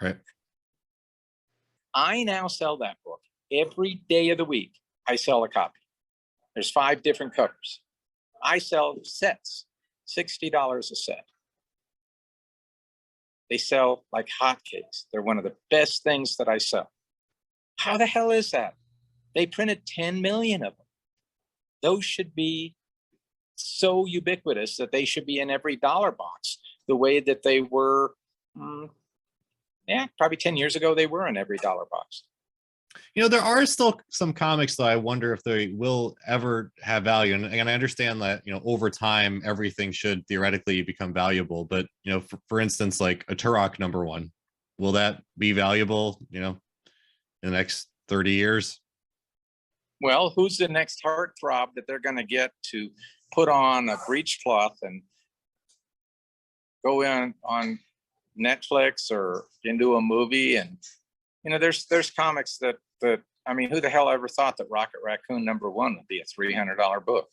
Right. I now sell that book every day of the week. I sell a copy. There's 5 different covers. I sell sets, $60 a set. They sell like hotcakes. They're one of the best things that I sell. How the hell is that? They printed 10 million of them. Those should be so ubiquitous that they should be in every dollar box, the way that they were, probably 10 years ago, they were in every dollar box. You know, there are still some comics, though, I wonder if they will ever have value. And I understand that, you know, over time, everything should theoretically become valuable. But, you know, for instance, like a Turok #1, will that be valuable, you know, in the next 30 years? Well, who's the next heartthrob that they're going to get to put on a breechcloth and go in on Netflix or into a movie? And, you know, there's comics that I mean, who the hell ever thought that Rocket Raccoon #1 would be a $300 book?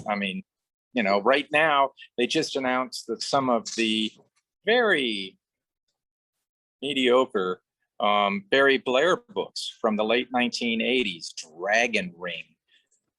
I mean, you know, right now they just announced that some of the very mediocre Barry Blair books from the late 1980s, Dragon Ring,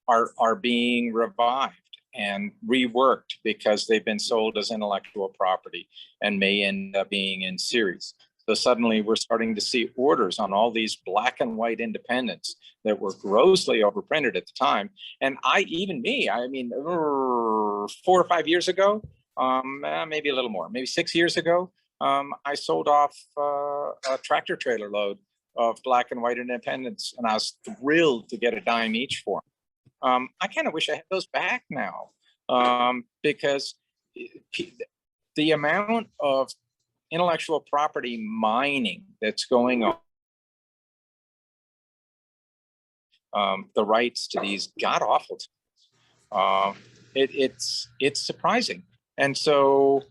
are being revived and reworked because they've been sold as intellectual property and may end up being in series. So suddenly we're starting to see orders on all these black and white independents that were grossly overprinted at the time. And I mean, 4 or 5 years ago, maybe a little more, maybe 6 years ago, I sold off a tractor trailer load of black and white independents, and I was thrilled to get a dime each for them. I kind of wish I had those back now, because the amount of intellectual property mining that's going on, the rights to these god awful things, it's surprising. And so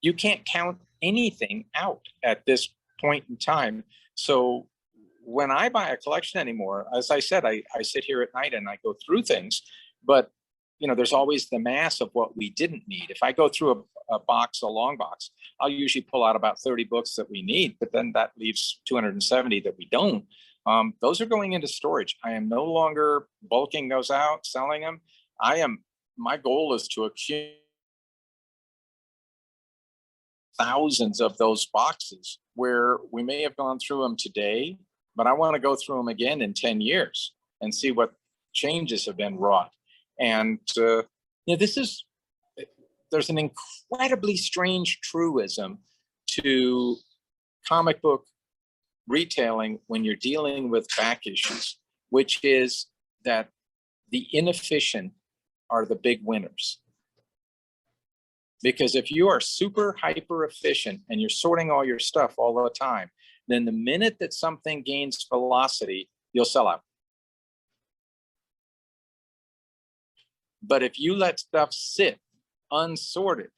you can't count anything out at this point in time. So when I buy a collection anymore, as I said, I sit here at night and I go through things, but there's always the mass of what we didn't need. If I go through a box, a long box, I'll usually pull out about 30 books that we need, but then that leaves 270 that we don't. Those are going into storage. I am no longer bulking those out, selling them. My goal is to accumulate thousands of those boxes where we may have gone through them today, but I want to go through them again in 10 years and see what changes have been wrought. And there's an incredibly strange truism to comic book retailing when you're dealing with back issues, which is that the inefficient are the big winners. Because if you are super hyper efficient and you're sorting all your stuff all the time, then the minute that something gains velocity, you'll sell out. But if you let stuff sit unsorted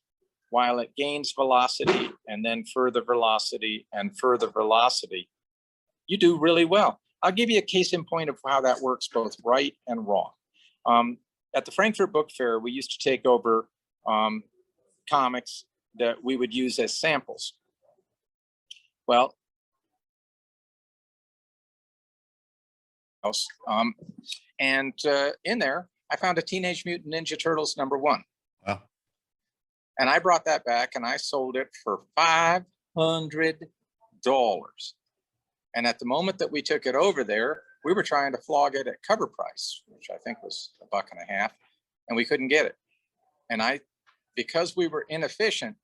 while it gains velocity and then further velocity and further velocity, you do really well. I'll give you a case in point of how that works both right and wrong. At the Frankfurt Book Fair, we used to take over comics that we would use as samples. Well, in there, I found a Teenage Mutant Ninja Turtles #1. Wow. And I brought that back and I sold it for $500. And at the moment that we took it over there, we were trying to flog it at cover price, which I think was $1.50, and we couldn't get it. And because we were inefficient,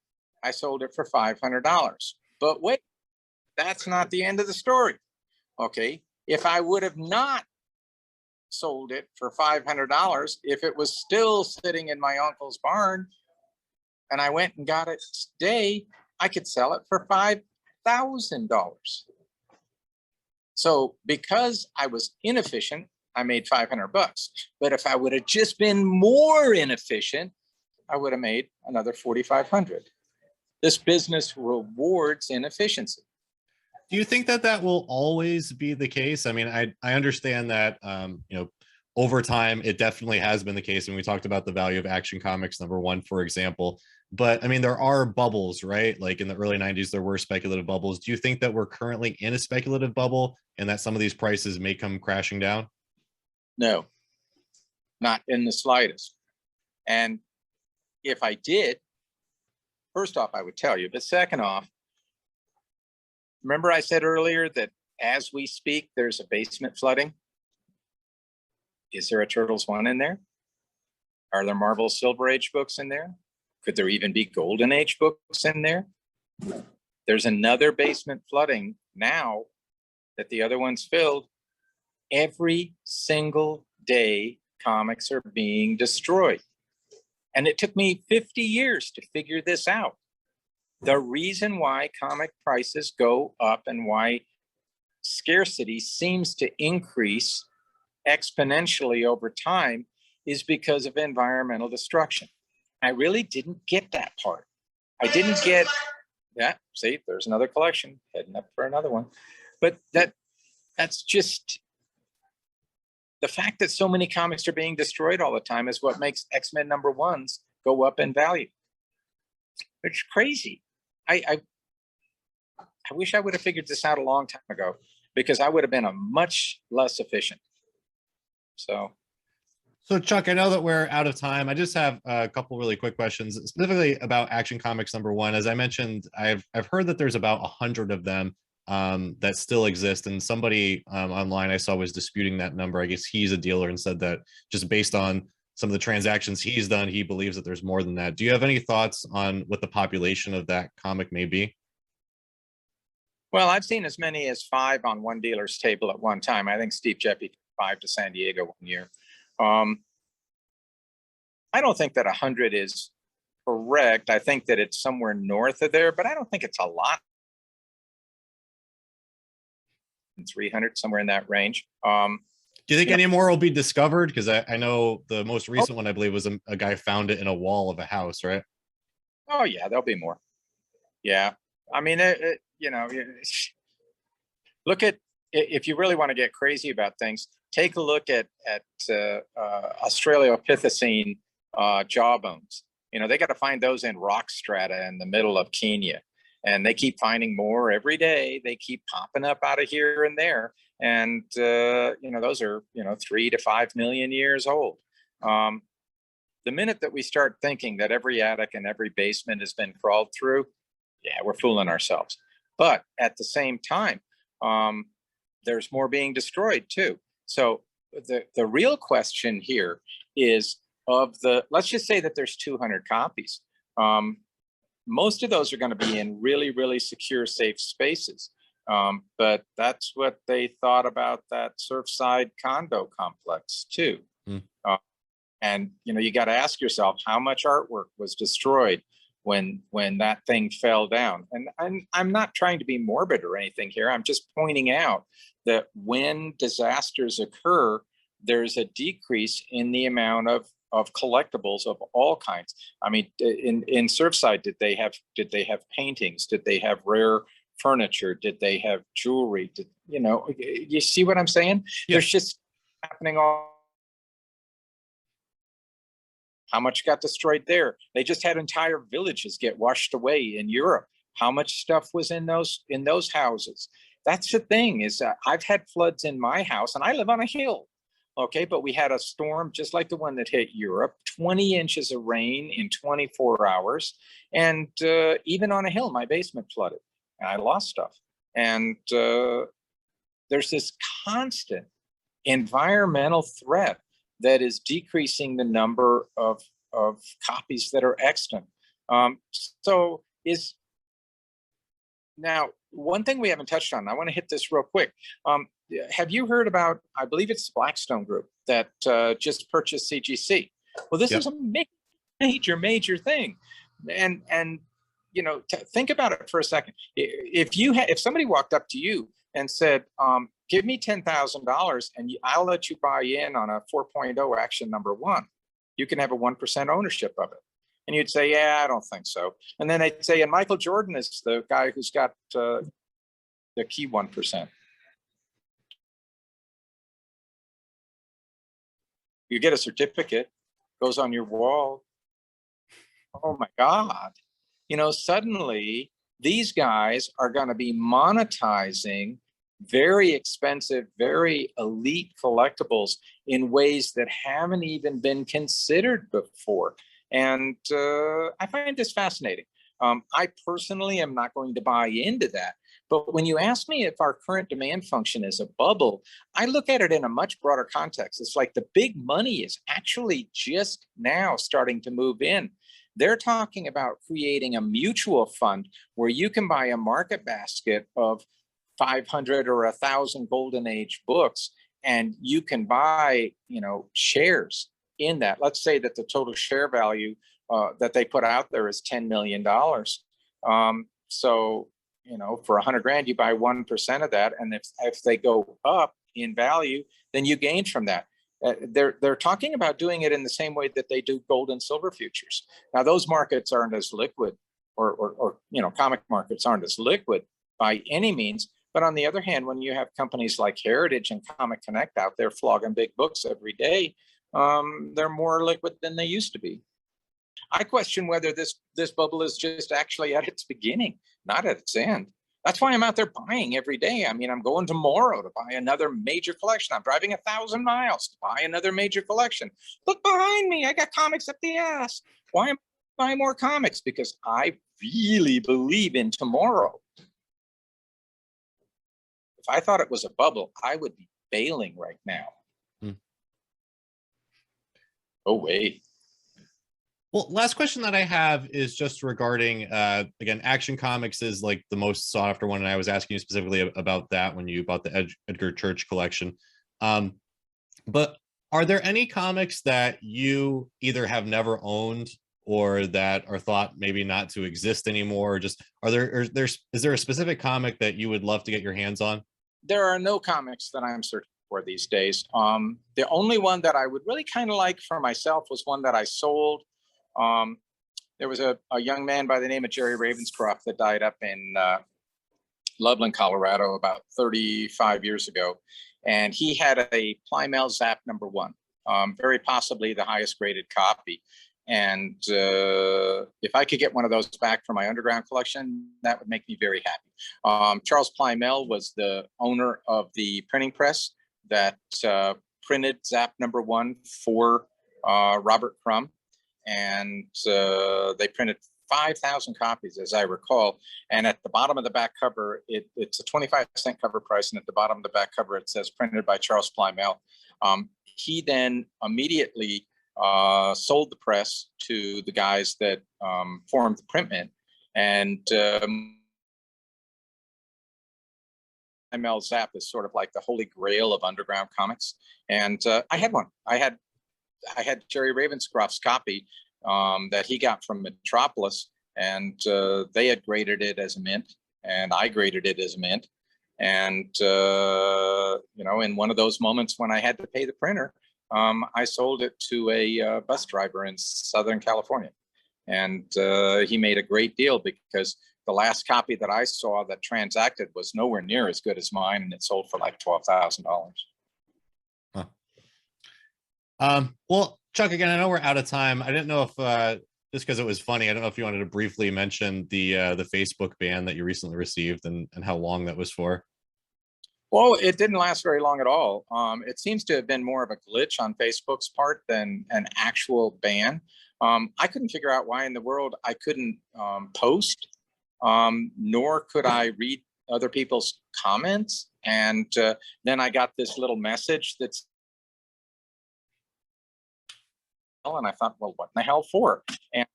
I sold it for $500. But wait, that's not the end of the story. Okay, if I would have not sold it for $500, if it was still sitting in my uncle's barn and I went and got it today, I could sell it for $5,000. So because I was inefficient, I made $500. But if I would have just been more inefficient, I would have made another $4,500. This business rewards inefficiency. Do you think that will always be the case? I mean, I understand that, over time, it definitely has been the case. And we talked about the value of Action Comics #1, for example. But I mean, there are bubbles, right? Like in the early 90s, there were speculative bubbles. Do you think that we're currently in a speculative bubble and that some of these prices may come crashing down? No, not in the slightest. And if I did, first off, I would tell you. But second off, remember I said earlier that as we speak, there's a basement flooding? Is there a Turtles 1 in there? Are there Marvel Silver Age books in there? Could there even be Golden Age books in there? There's another basement flooding now that the other one's filled. Every single day, comics are being destroyed. And it took me 50 years to figure this out. The reason why comic prices go up and why scarcity seems to increase exponentially over time is because of environmental destruction. I really didn't get that part. I didn't get that. See, there's another collection heading up for another one. But that's just the fact that so many comics are being destroyed all the time is what makes X-Men #1s go up in value. It's crazy. I wish I would have figured this out a long time ago because I would have been a much less efficient. So Chuck, I know that we're out of time. I just have a couple really quick questions, specifically about Action Comics #1. As I mentioned, I've heard that there's about 100 of them that still exist, and somebody online I saw was disputing that number. I guess he's a dealer and said that just based on some of the transactions he's done, he believes that there's more than that. Do you have any thoughts on what the population of that comic may be? Well, I've seen as many as 5 on one dealer's table at one time. I think Steve Jeppy took 5 to San Diego one year. I don't think that 100 is correct. I think that it's somewhere north of there, but I don't think it's a lot. 300, somewhere in that range. Do you think any more will be discovered? Because I know the most recent one, I believe, was a guy found it in a wall of a house, right? Oh yeah, there'll be more. Yeah, I mean, look at, if you really want to get crazy about things, take a look at Australopithecine jawbones. You know, they got to find those in rock strata in the middle of Kenya, and they keep finding more every day. They keep popping up out of here and there, and those are 3 to 5 million years old. The minute that we start thinking that every attic and every basement has been crawled through, yeah, we're fooling ourselves. But at the same time, there's more being destroyed too. So the real question here is, let's just say that there's 200 copies. Most of those are going to be in really, really secure, safe spaces. But that's what they thought about that Surfside condo complex too. And you got to ask yourself, how much artwork was destroyed when that thing fell down? And I'm not trying to be morbid or anything here. I'm just pointing out that when disasters occur, there's a decrease in the amount of collectibles of all kinds. I mean, in Surfside, did they have paintings? Did they have rare furniture? Did they have jewelry? You see what I'm saying? Yeah. There's just happening all. How much got destroyed there? They just had entire villages get washed away in Europe. How much stuff was in those houses? That's the thing, is I've had floods in my house, and I live on a hill. Okay, but we had a storm just like the one that hit Europe, 20 inches of rain in 24 hours. And even on a hill, my basement flooded and I lost stuff. And there's this constant environmental threat that is decreasing the number of copies that are extant. Now, one thing we haven't touched on, I want to hit this real quick. Have you heard about, I believe it's the Blackstone Group that just purchased CGC? Well, this is a major thing. And think about it for a second. If somebody walked up to you and said, give me $10,000 and I'll let you buy in on a 4.0 action number 1. You can have a 1% ownership of it. And you'd say, yeah, I don't think so. And then they'd say, and Michael Jordan is the guy who's got the key 1%. You get a certificate, goes on your wall. Oh my God. Suddenly these guys are going to be monetizing very expensive, very elite collectibles in ways that haven't even been considered before. And I find this fascinating. I personally am not going to buy into that. But when you ask me if our current demand function is a bubble, I look at it in a much broader context. It's like the big money is actually just now starting to move in. They're talking about creating a mutual fund where you can buy a market basket of 500 or 1,000 golden age books, and you can buy, shares in that. Let's say that the total share value that they put out there is $10 million. So, for 100 grand, you buy 1% of that. And if they go up in value, then you gain from that. They're talking about doing it in the same way that they do gold and silver futures. Now, those markets aren't as liquid, or comic markets aren't as liquid by any means. But on the other hand, when you have companies like Heritage and Comic Connect out there flogging big books every day, they're more liquid than they used to be. I question whether this bubble is just actually at its beginning, not at its end. That's why I'm out there buying every day. I mean, I'm going tomorrow to buy another major collection. I'm driving 1,000 miles to buy another major collection. Look behind me. I got comics up the ass. Why am I buying more comics? Because I really believe in tomorrow. If I thought it was a bubble, I would be bailing right now. Oh, wait. Well, last question that I have is just regarding, again, Action Comics is like the most sought after one, and I was asking you specifically about that when you bought the Edgar Church collection. Um, but are there any comics that you either have never owned or that are thought maybe not to exist anymore? Or just is there a specific comic that you would love to get your hands on? There are no comics that I'm searching for these days. The only one that I would really kind of like for myself was one that I sold. Um, there was a young man by the name of Jerry Ravenscroft that died up in Loveland, Colorado, about 35 years ago. And he had a Plymell Zap #1, very possibly the highest graded copy. And if I could get one of those back for my underground collection, that would make me very happy. Charles Plymell was the owner of the printing press that printed Zap #1 for Robert Crumb. And they printed 5,000 copies, as I recall. And at the bottom of the back cover, it's a 25-cent cover price. And at the bottom of the back cover, it says printed by Charles Plymell. He then immediately sold the press to the guys that formed the print mint. And Plymell Zap is sort of like the holy grail of underground comics. And I had one. I had Jerry Ravenscroft's copy that he got from Metropolis, and they had graded it as a mint, and I graded it as a mint. And in one of those moments when I had to pay the printer, I sold it to a bus driver in Southern California, and he made a great deal because the last copy that I saw that transacted was nowhere near as good as mine, and it sold for like $12,000. Well, Chuck, again, I know we're out of time. I didn't know if just because it was funny, I don't know if you wanted to briefly mention the Facebook ban that you recently received and how long that was for. Well, it didn't last very long at all. It seems to have been more of a glitch on Facebook's part than an actual ban. I couldn't figure out why in the world I couldn't post, nor could I read other people's comments. And then I got this little message that's, and I thought, well, what in the hell for? And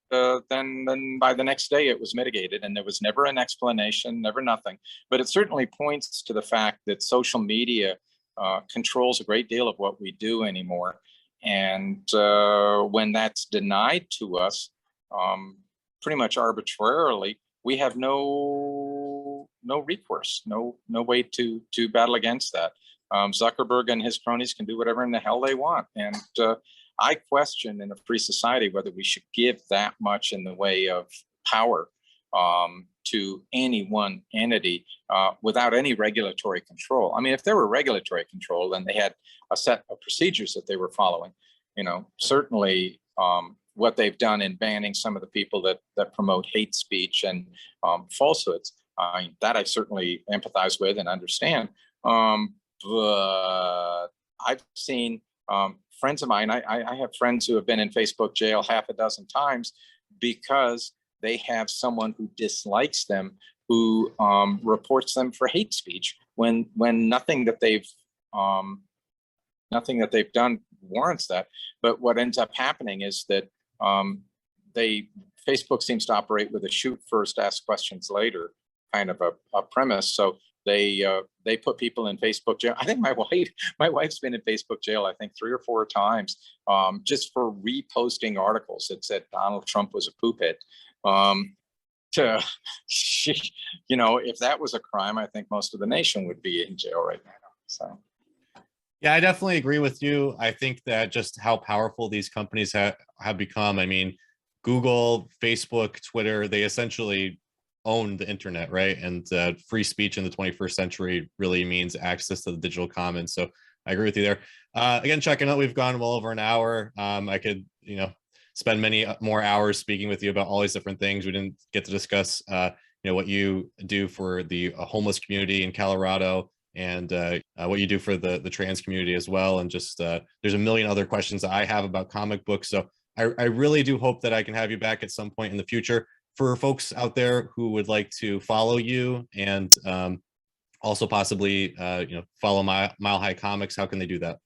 then by the next day, it was mitigated, and there was never an explanation, never nothing. But it certainly points to the fact that social media controls a great deal of what we do anymore. And when that's denied to us, pretty much arbitrarily, we have no recourse, no way to battle against that. Zuckerberg and his cronies can do whatever in the hell they want, and I question in a free society whether we should give that much in the way of power to any one entity without any regulatory control. I mean, if there were regulatory control, then they had a set of procedures that they were following. Certainly what they've done in banning some of the people that promote hate speech and falsehoods, that I certainly empathize with and understand. But I've seen friends of mine, I have friends who have been in Facebook jail half a dozen times because they have someone who dislikes them, who reports them for hate speech when nothing that they've done warrants that. But what ends up happening is that Facebook seems to operate with a shoot first, ask questions later kind of a premise. So they put people in Facebook jail. I think my wife's been in Facebook jail, I think 3 or 4 times, just for reposting articles that said Donald Trump was a poophead. If that was a crime, I think most of the nation would be in jail right now. So. Yeah, I definitely agree with you. I think that just how powerful these companies have become. I mean, Google, Facebook, Twitter, they essentially own the internet, right? And free speech in the 21st century really means access to the digital commons. So I agree with you there. Again, Chuck, I know we've gone well over an hour. I could, spend many more hours speaking with you about all these different things. We didn't get to discuss, what you do for the homeless community in Colorado and what you do for the trans community as well. And just there's a million other questions that I have about comic books. So I really do hope that I can have you back at some point in the future. For folks out there who would like to follow you and also possibly, follow Mile High Comics, how can they do that?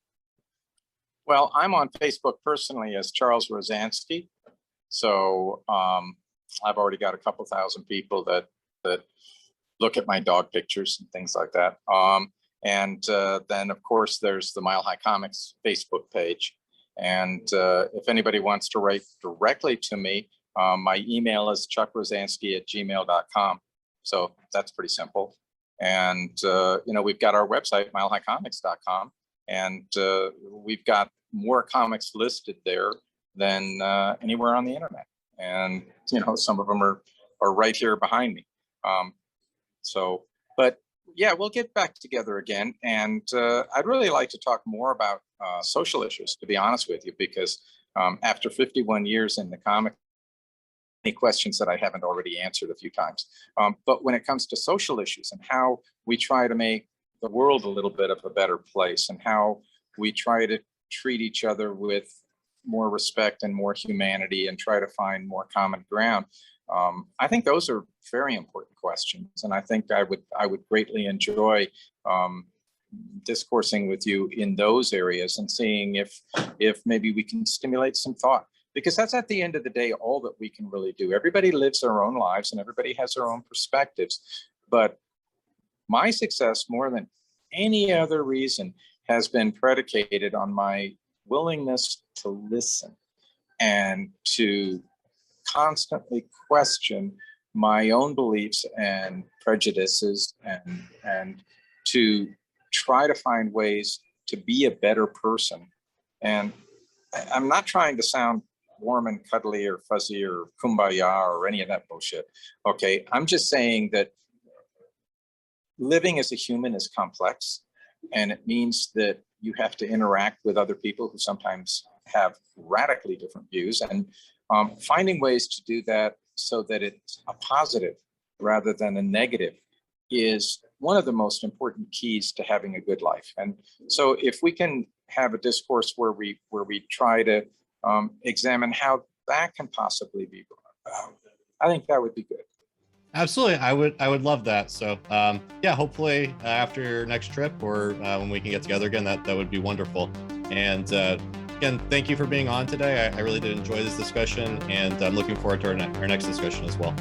Well, I'm on Facebook personally as Charles Rozanski. So I've already got a couple thousand people that look at my dog pictures and things like that. And then, of course, there's the Mile High Comics Facebook page. And if anybody wants to write directly to me, my email is chuckrozanski@gmail.com. So that's pretty simple. And, we've got our website, milehighcomics.com. And we've got more comics listed there than anywhere on the internet. And, some of them are right here behind me. But yeah, we'll get back together again. And I'd really like to talk more about social issues, to be honest with you, because after 51 years in the comic, any questions that I haven't already answered a few times. But when it comes to social issues and how we try to make the world a little bit of a better place, and how we try to treat each other with more respect and more humanity, and try to find more common ground, I think those are very important questions. And I think I would greatly enjoy discoursing with you in those areas and seeing if maybe we can stimulate some thought, because that's at the end of the day all that we can really do. Everybody lives their own lives and everybody has their own perspectives, but my success, more than any other reason, has been predicated on my willingness to listen and to constantly question my own beliefs and prejudices, and to try to find ways to be a better person. And I'm not trying to sound warm and cuddly or fuzzy or kumbaya or any of that bullshit. Okay, I'm just saying that living as a human is complex, and it means that you have to interact with other people who sometimes have radically different views, and finding ways to do that so that it's a positive rather than a negative is one of the most important keys to having a good life. And so if we can have a discourse where we try to examine how that can possibly be brought about, I think that would be good. Absolutely. I would love that. So yeah, hopefully after your next trip, or when we can get together again, that would be wonderful. And again, thank you for being on today. I really did enjoy this discussion, and I'm looking forward to our next discussion as well.